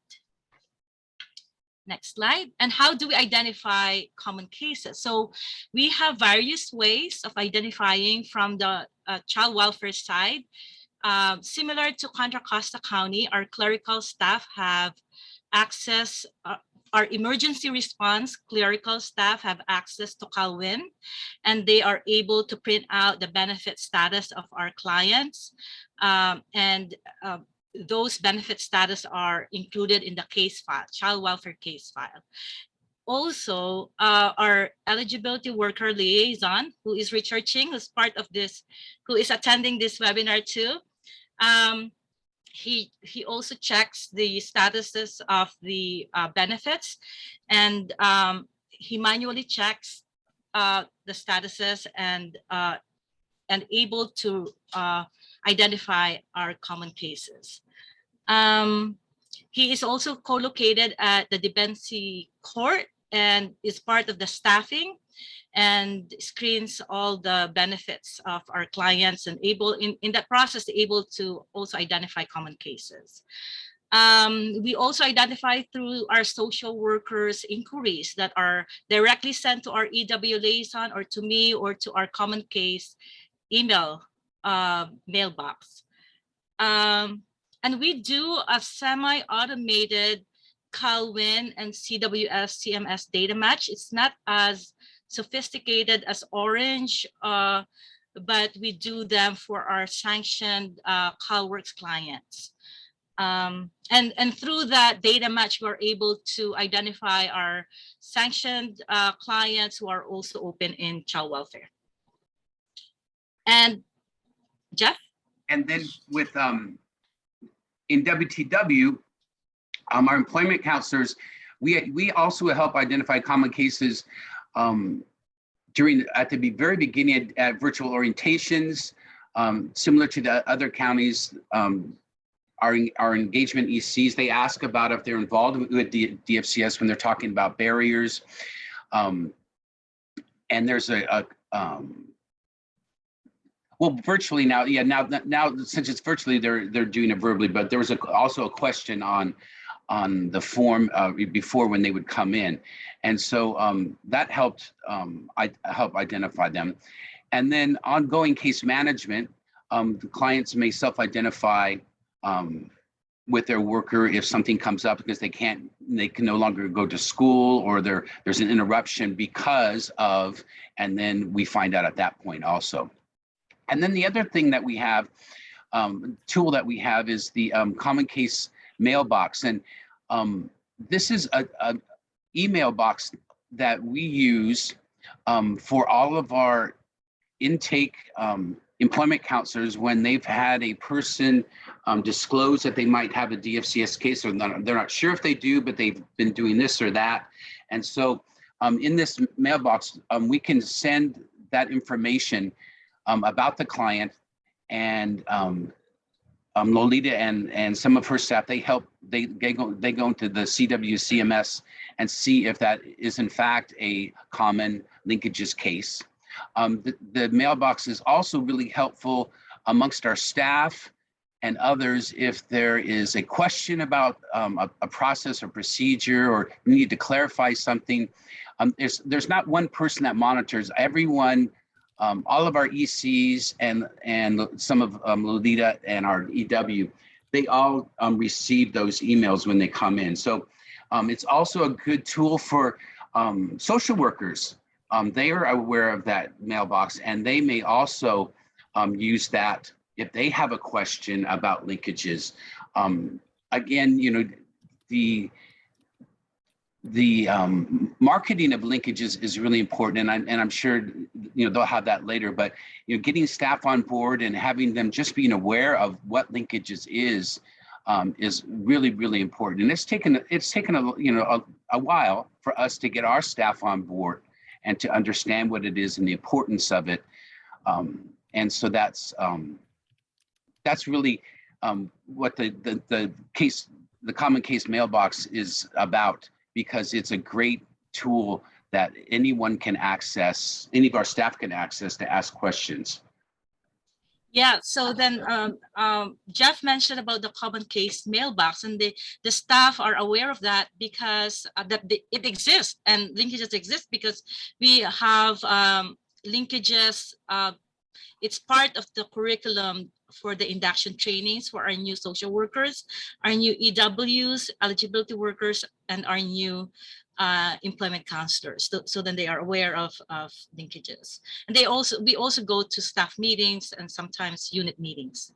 Next slide. And how do we identify common cases? So we have various ways of identifying from the child welfare side. Similar to Contra Costa County, our clerical staff have access, our emergency response clerical staff have access to CalWIN, and they are able to print out the benefit status of our clients. Those benefit status are included in the case file, child welfare case file. Also, our eligibility worker liaison, who is Richard Ching, who's part of this, who is attending this webinar too. He also checks the statuses of the benefits, and he manually checks the statuses and able to identify our common cases. He is also co-located at the Debency Court and is part of the staffing and screens all the benefits of our clients and able in that process able to also identify common cases. We also identify through our social workers inquiries that are directly sent to our EW liaison or to me or to our common case email mailbox. And we do a semi-automated CalWIN and CWS CMS data match. It's not as sophisticated as Orange, but we do them for our sanctioned CalWorks clients. And through that data match, we're able to identify our sanctioned clients who are also open in child welfare. And Jeff? And then with in WTW, our employment counselors, we also help identify common cases at the very beginning at virtual orientations, similar to the other counties. Our engagement ECs, they ask about if they're involved with DFCS when they're talking about barriers. And there's well, virtually now, yeah, now since it's virtually, they're doing it verbally, but there was also a question on the form before when they would come in. And so that helped help identify them. And then ongoing case management, the clients may self-identify with their worker if something comes up because they can no longer go to school, or there's an interruption because of, and then we find out at that point also. And then the other thing that we have, tool that we have, is the common case mailbox. And this is a email box that we use for all of our intake employment counselors when they've had a person disclose that they might have a DFCS case, or they're not sure if they do, but they've been doing this or that. And so in this mailbox, we can send that information about the client, and Lolita and some of her staff, they go into the CWCMS and see if that is in fact a common linkages case. The mailbox is also really helpful amongst our staff and others if there is a question about a process or procedure, or you need to clarify something. There's not one person that monitors. Everyone, all of our ECs and some of Lolita and our EW, they all receive those emails when they come in. So it's also a good tool for social workers. They are aware of that mailbox, and they may also use that if they have a question about linkages. Again, you know, the marketing of linkages is really important, and I'm sure, you know, they'll have that later. But you know, getting staff on board and having them just being aware of what linkages is really, really important. And it's taken a while for us to get our staff on board and to understand what it is and the importance of it. And so that's really what the common case mailbox is about, because it's a great tool that anyone can access, any of our staff can access to ask questions. Yeah, so then Jeff mentioned about the common case mailbox, and the staff are aware of that because it exists, and linkages exist because we have linkages. It's part of the curriculum for the induction trainings for our new social workers, our new EWs, eligibility workers, and our new employment counselors. So then they are aware of linkages. And we also go to staff meetings and sometimes unit meetings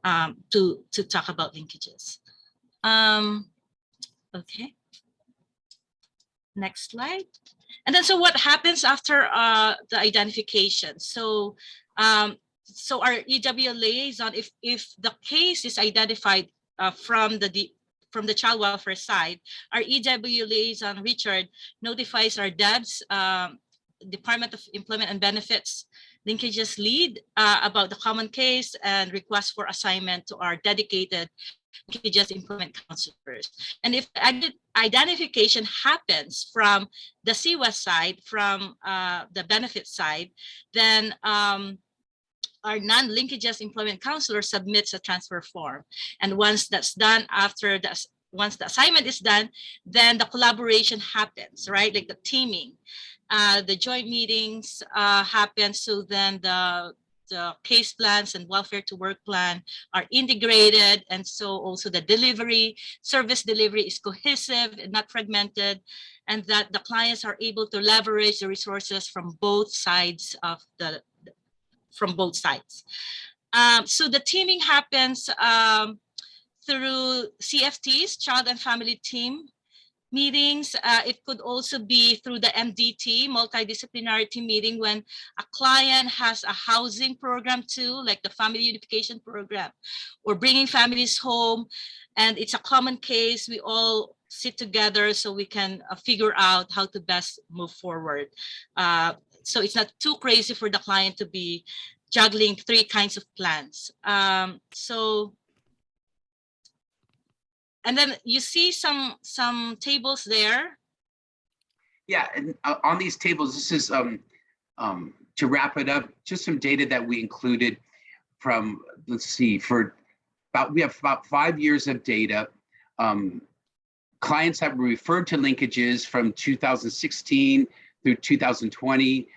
to talk about linkages. Okay. Next slide. And then, so what happens after the identification? So our EW liaison, if the case is identified from the child welfare side, our EW liaison, Richard, notifies our DEBS, Department of Employment and Benefits linkages lead about the common case and request for assignment to our dedicated linkages employment counselors. And if identification happens from the CWES side, from the benefit side, then our non-linkages employment counselor submits a transfer form. And once that's done, once the assignment is done, then the collaboration happens, right? Like the teaming, the joint meetings happen. So then the case plans and welfare to work plan are integrated. And so also the service delivery is cohesive and not fragmented, and that the clients are able to leverage the resources from both sides of so the teaming happens through CFTs, child and family team meetings. It could also be through the MDT, multidisciplinary team meeting, when a client has a housing program too, like the family unification program, or bringing families home, and it's a common case. We all sit together so we can figure out how to best move forward. So it's not too crazy for the client to be juggling 3 kinds of plans. And then you see some tables there. Yeah, and on these tables, this is to wrap it up, just some data that we included from, let's see, we have about 5 years of data. Clients have referred to linkages from 2016 through 2020.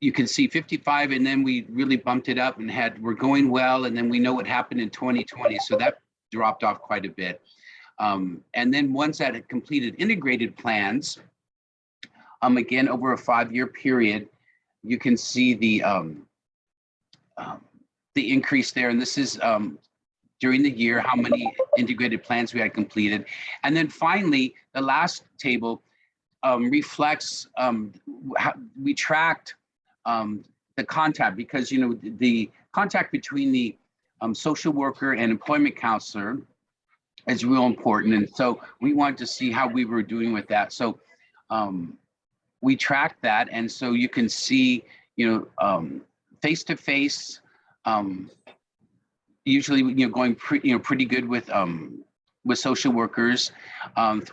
you can see 55, and then we really bumped it up and we're going well, and then we know what happened in 2020, so that dropped off quite a bit. And then ones that had completed integrated plans, again, over a 5-year period, you can see the increase there, and this is during the year, how many integrated plans we had completed. And then finally, the last table reflects how we tracked the contact, because the contact between the social worker and employment counselor is real important, and so we wanted to see how we were doing with that. So we tracked that, and so you can see, face to face, usually going pretty good with social workers,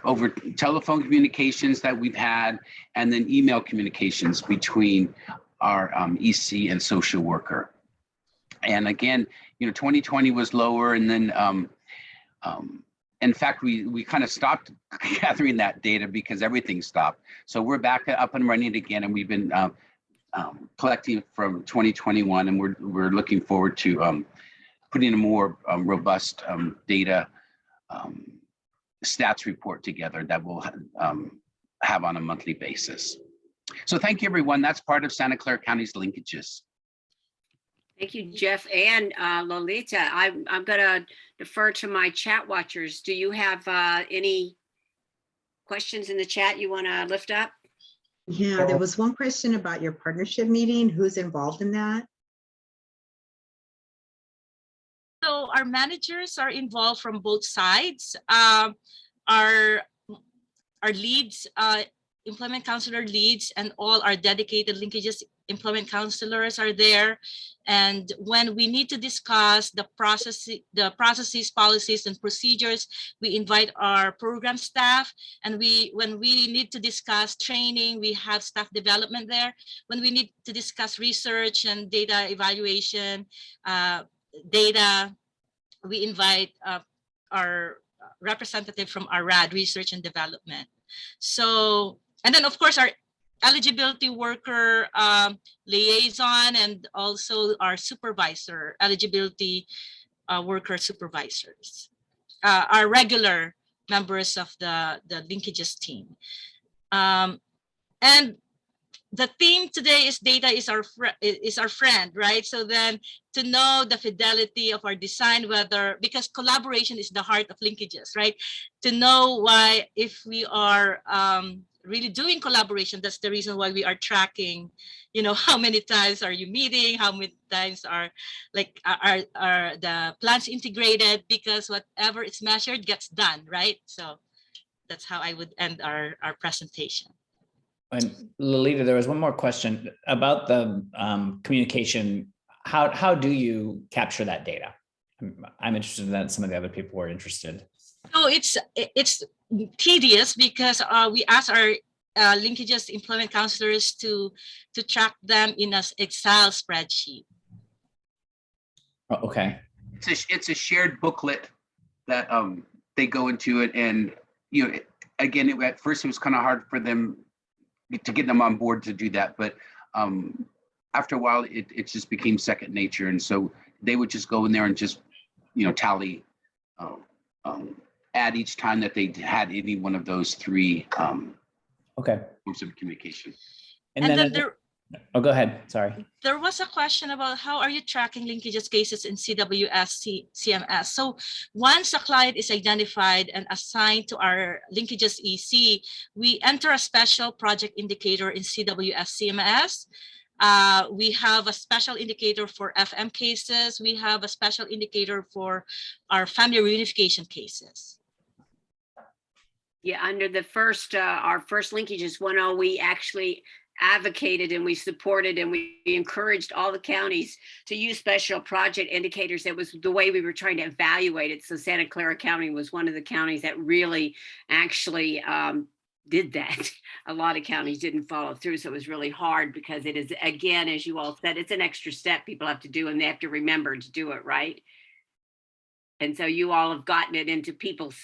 over telephone communications that we've had, and then email communications between our EC and social worker. And again, 2020 was lower, and then in fact, we kind of stopped gathering that data because everything stopped. So we're back up and running again, and we've been collecting from 2021, and we're looking forward to putting a more robust data stats report together that we'll have on a monthly basis. So thank you, everyone. That's part of Santa Clara County's linkages. Thank you, Jeff and Lolita. I'm going to defer to my chat watchers. Do you have any questions in the chat you want to lift up? Yeah, there was one question about your partnership meeting. Who's involved in that? So our managers are involved from both sides. Our leads, employment counselor leads, and all our dedicated linkages employment counselors are there. And when we need to discuss the processes, policies, and procedures, we invite our program staff. And when we need to discuss training, we have staff development there. When we need to discuss research and data evaluation, data, we invite our representative from our RAD, Research and Development. So, and then of course our eligibility worker liaison, and also our supervisor, eligibility worker supervisors, are regular members of the linkages team. And the theme today is data is our friend, right? So then to know the fidelity of our design, because collaboration is the heart of linkages, right? To know why, if we are really doing collaboration, that's the reason why we are tracking, how many times are you meeting, how many times are the plans integrated, because whatever is measured gets done, right? So that's how I would end our presentation. And Lolita, there was one more question about the communication. How do you capture that data? I'm interested in that. Some of the other people were interested. So it's tedious because we ask our linkages employment counselors to track them in an Excel spreadsheet. Oh, okay. It's a shared booklet that they go into it, and again, at first it was kind of hard for them to get them on board to do that, but after a while it just became second nature, and so they would just go in there and just tally at each time that they had any one of those three okay forms of communication. And then there, oh, go ahead, sorry. There was a question about how are you tracking linkages cases in CWS CMS. So once a client is identified and assigned to our linkages EC, we enter a special project indicator in CWS CMS. We have a special indicator for FM cases. We have a special indicator for our family reunification cases. Yeah, under the first, our first linkages 1.0, we actually advocated and we supported and we encouraged all the counties to use special project indicators. That was the way we were trying to evaluate it. So Santa Clara County was one of the counties that really actually did that. A lot of counties didn't follow through. So it was really hard because it is, again, as you all said, it's an extra step people have to do and they have to remember to do it, right? And so you all have gotten it into people's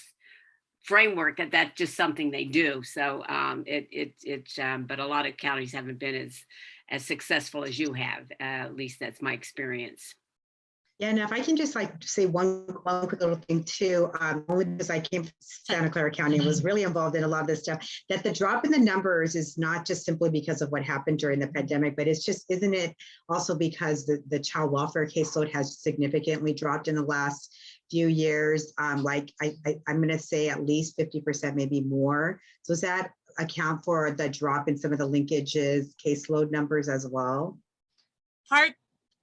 framework that that's just something they do. So but a lot of counties haven't been as successful as you have. At least that's my experience. Yeah, and if I can just like say one quick little thing too, only because I came from Santa Clara County and was really involved in a lot of this stuff, that the drop in the numbers is not just simply because of what happened during the pandemic, but it's just, isn't it also because the child welfare caseload has significantly dropped in the last few years? Like I'm gonna say at least 50%, maybe more. So does that account for the drop in some of the linkages caseload numbers as well?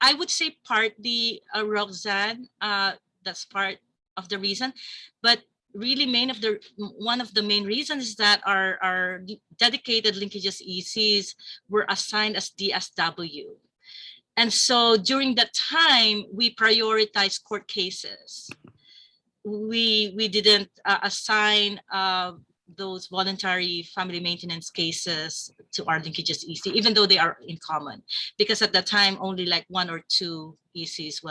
I would say partly, Roxanne, that's part of the reason, but really one of the main reasons is that our dedicated linkages ECs were assigned as DSW. And so during that time, we prioritized court cases. We didn't assign those voluntary family maintenance cases to our linkages EC, even though they are in common, because at the time only like 1 or 2 ECs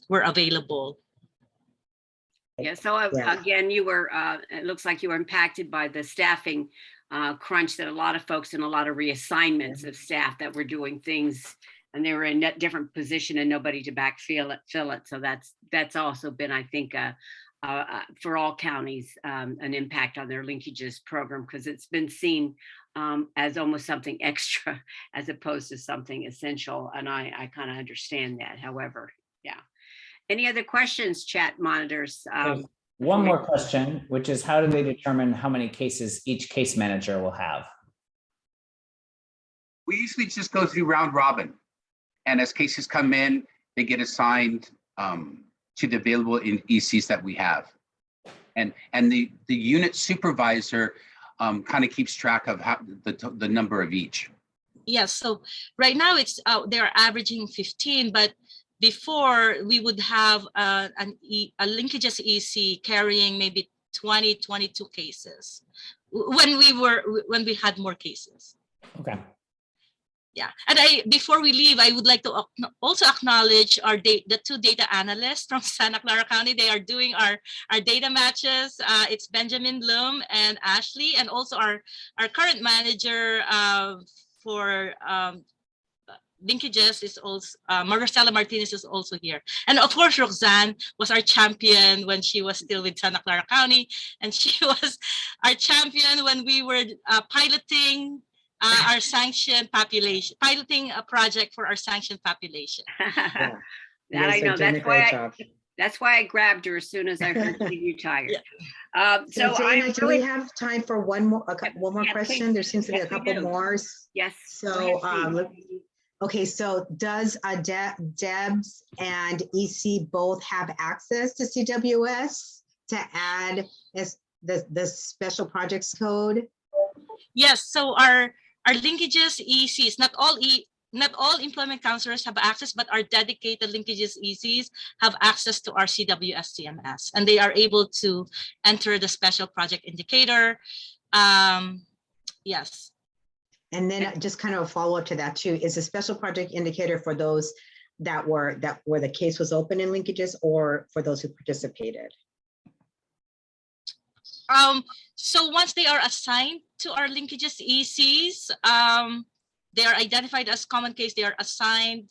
were available. Yeah, so again, you were, it looks like you were impacted by the staffing crunch that a lot of folks and a lot of reassignments of staff that were doing things, and they were in a different position and nobody to fill it. So that's also been, I think, for all counties, an impact on their linkages program, because it's been seen as almost something extra as opposed to something essential. And I kind of understand that. However, yeah. Any other questions, chat monitors? One more question, which is how do they determine how many cases each case manager will have? We usually just go through round robin. And as cases come in, they get assigned to the available ECs that we have. And the unit supervisor kind of keeps track of the number of each. Yes, so right now they're averaging 15, but before we would have a linkages EC carrying maybe 20, 22 cases when we had more cases. Okay. Yeah, and before we leave, I would like to also acknowledge the 2 data analysts from Santa Clara County. They are doing our data matches. It's Benjamin Bloom and Ashley, and also our current manager for linkages is also Marcela Martinez is also here, and of course Roxanne was our champion when she was still with Santa Clara County, and she was our champion when we were piloting our sanctioned population, piloting a project for our sanctioned population. That I know. That's why I grabbed her as soon as I heard you tired. So Dana, do we have time for one more question? There seems to be a couple more. Yes. So okay, so does Debs and EC both have access to CWS to add the special projects code? Yes, so our linkages ECs, not all employment counselors have access, but our dedicated linkages ECs have access to our CWS CMS, and they are able to enter the special project indicator. Yes. And then just kind of a follow up to that too, is a special project indicator for those that where the case was open in linkages, or for those who participated? So once they are assigned to our linkages ECs, they are identified as common case, they are assigned,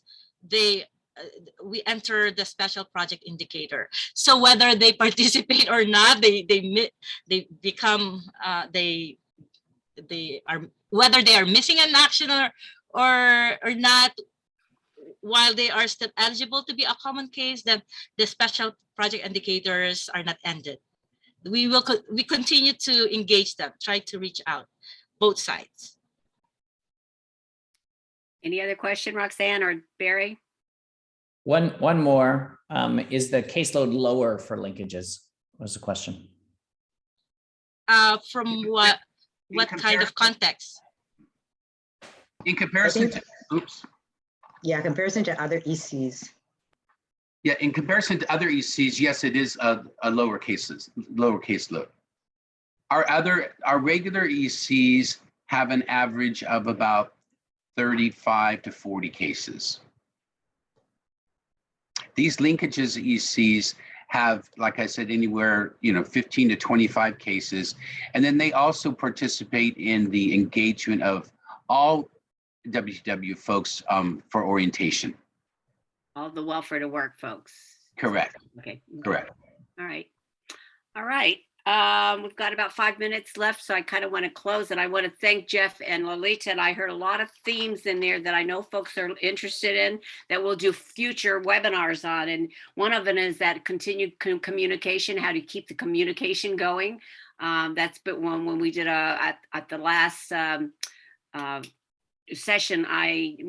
we enter the special project indicator. So whether they participate or not, they become, they are, whether they are missing an action or not, while they are still eligible to be a common case, then the special project indicators are not ended. We continue to engage them, try to reach out, both sides. Any other question, Roxanne or Barry? One more. Is the caseload lower for linkages? Was the question. From what kind of context? In comparison to, oops. Yeah, comparison to other ECs. Yeah, in comparison to other ECs, yes, it is a lower caseload. Our regular ECs have an average of about 35 to 40 cases. These linkages ECs have, like I said, anywhere, 15 to 25 cases. And then they also participate in the engagement of all WTW folks for orientation. All the welfare to work folks. Correct. Okay. Correct. All right. All right. We've got about 5 minutes left, so I kind of want to close, and I want to thank Jeff and Lolita. And I heard a lot of themes in there that I know folks are interested in that we'll do future webinars on. And one of them is that continued communication, how to keep the communication going. That's been one when we did at the last session,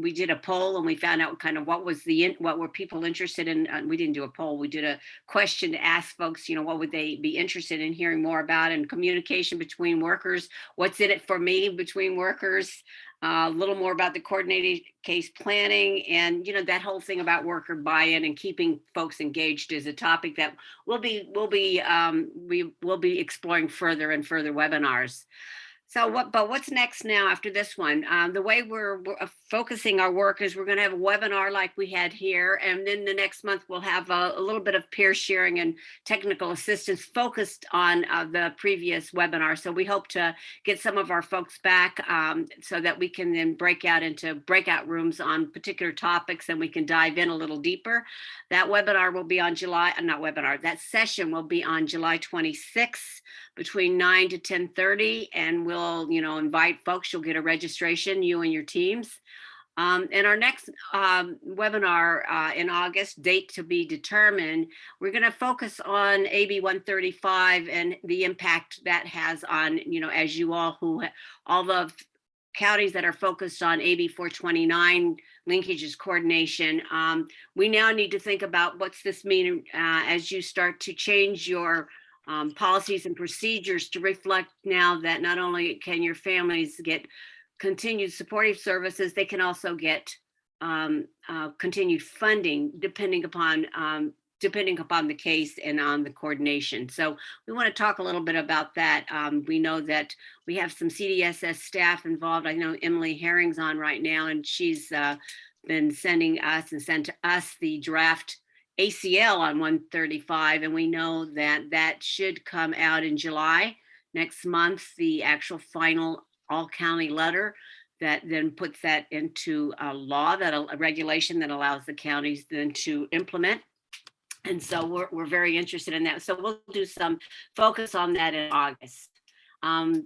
we did a poll and we found out kind of what were people interested in. We didn't do a poll, we did a question to ask folks, what would they be interested in hearing more about, and communication between workers, what's in it for me between workers, a little more about the coordinated case planning, and that whole thing about worker buy-in and keeping folks engaged is a topic that we will be exploring further in further webinars. So what's next now after this one? The way we're focusing our work is we're going to have a webinar like we had here. And then the next month we'll have a little bit of peer sharing and technical assistance focused on the previous webinar. So we hope to get some of our folks back so that we can then break out into breakout rooms on particular topics and we can dive in a little deeper. That webinar will be on that session will be on July 26th between 9 to 10:30, and we'll invite folks. You'll get a registration, you and your teams. And our next webinar in August, date to be determined, we're going to focus on AB 135 and the impact that has on, as you all all the counties that are focused on AB 429 linkages coordination. We now need to think about what's this mean as you start to change your policies and procedures to reflect now that not only can your families get continued supportive services, they can also get continued funding depending upon the case and on the coordination. So we want to talk a little bit about that. We know that we have some CDSS staff involved. I know Emily Herring's on right now, and she's been sent to us the draft ACL on 135, and we know that should come out in July next month, the actual final all county letter that then puts that into a law, a regulation that allows the counties then to implement. And so we're very interested in that. So we'll do some focus on that in August.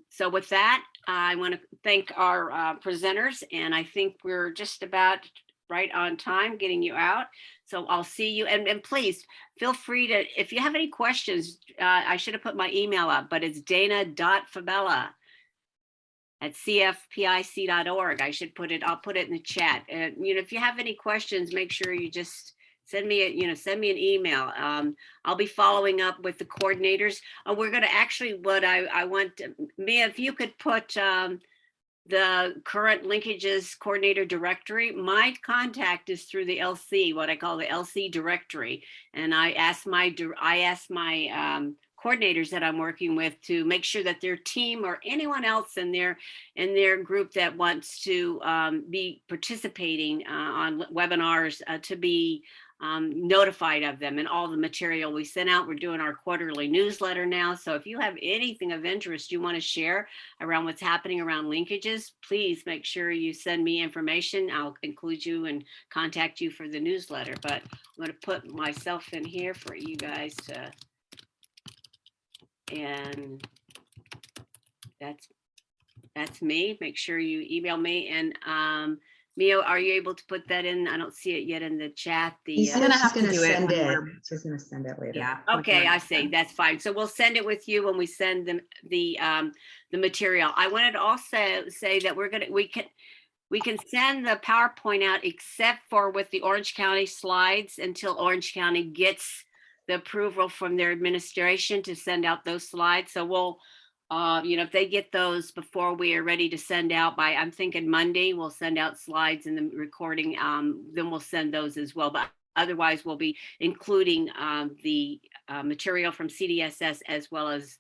So with that, I want to thank our presenters, and I think we're just about right on time getting you out. So I'll see you, and please feel free to, if you have any questions, I should have put my email up, but it's dana.fabella@cfpic.org. I'll put it in the chat. And if you have any questions, make sure you just send me an email. I'll be following up with the coordinators. We're going to actually, I want, Mia, if you could put the current linkages coordinator directory. My contact is through the LC, what I call the LC directory. And I asked my coordinators that I'm working with to make sure that their team or anyone else in their group that wants to be participating on webinars to be notified of them and all the material we sent out. We're doing our quarterly newsletter now. So if you have anything of interest you want to share around what's happening around linkages, please make sure you send me information. I'll include you and contact you for the newsletter. But I'm going to put myself in here for you guys to, and that's me. Make sure you email me. And Mia, are you able to put that in? I don't see it yet in the chat. She's gonna send it. She's gonna send it later. Yeah. Okay, I see. That's fine. So we'll send it with you when we send them the material. I wanted to also say that we can send the PowerPoint out except for with the Orange County slides until Orange County gets the approval from their administration to send out those slides. So we'll if they get those before we are ready to send out by, I'm thinking Monday, we'll send out slides and the recording, then we'll send those as well. But otherwise, we'll be including the material from CDSS as well as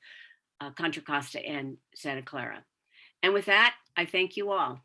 Contra Costa and Santa Clara. And with that, I thank you all.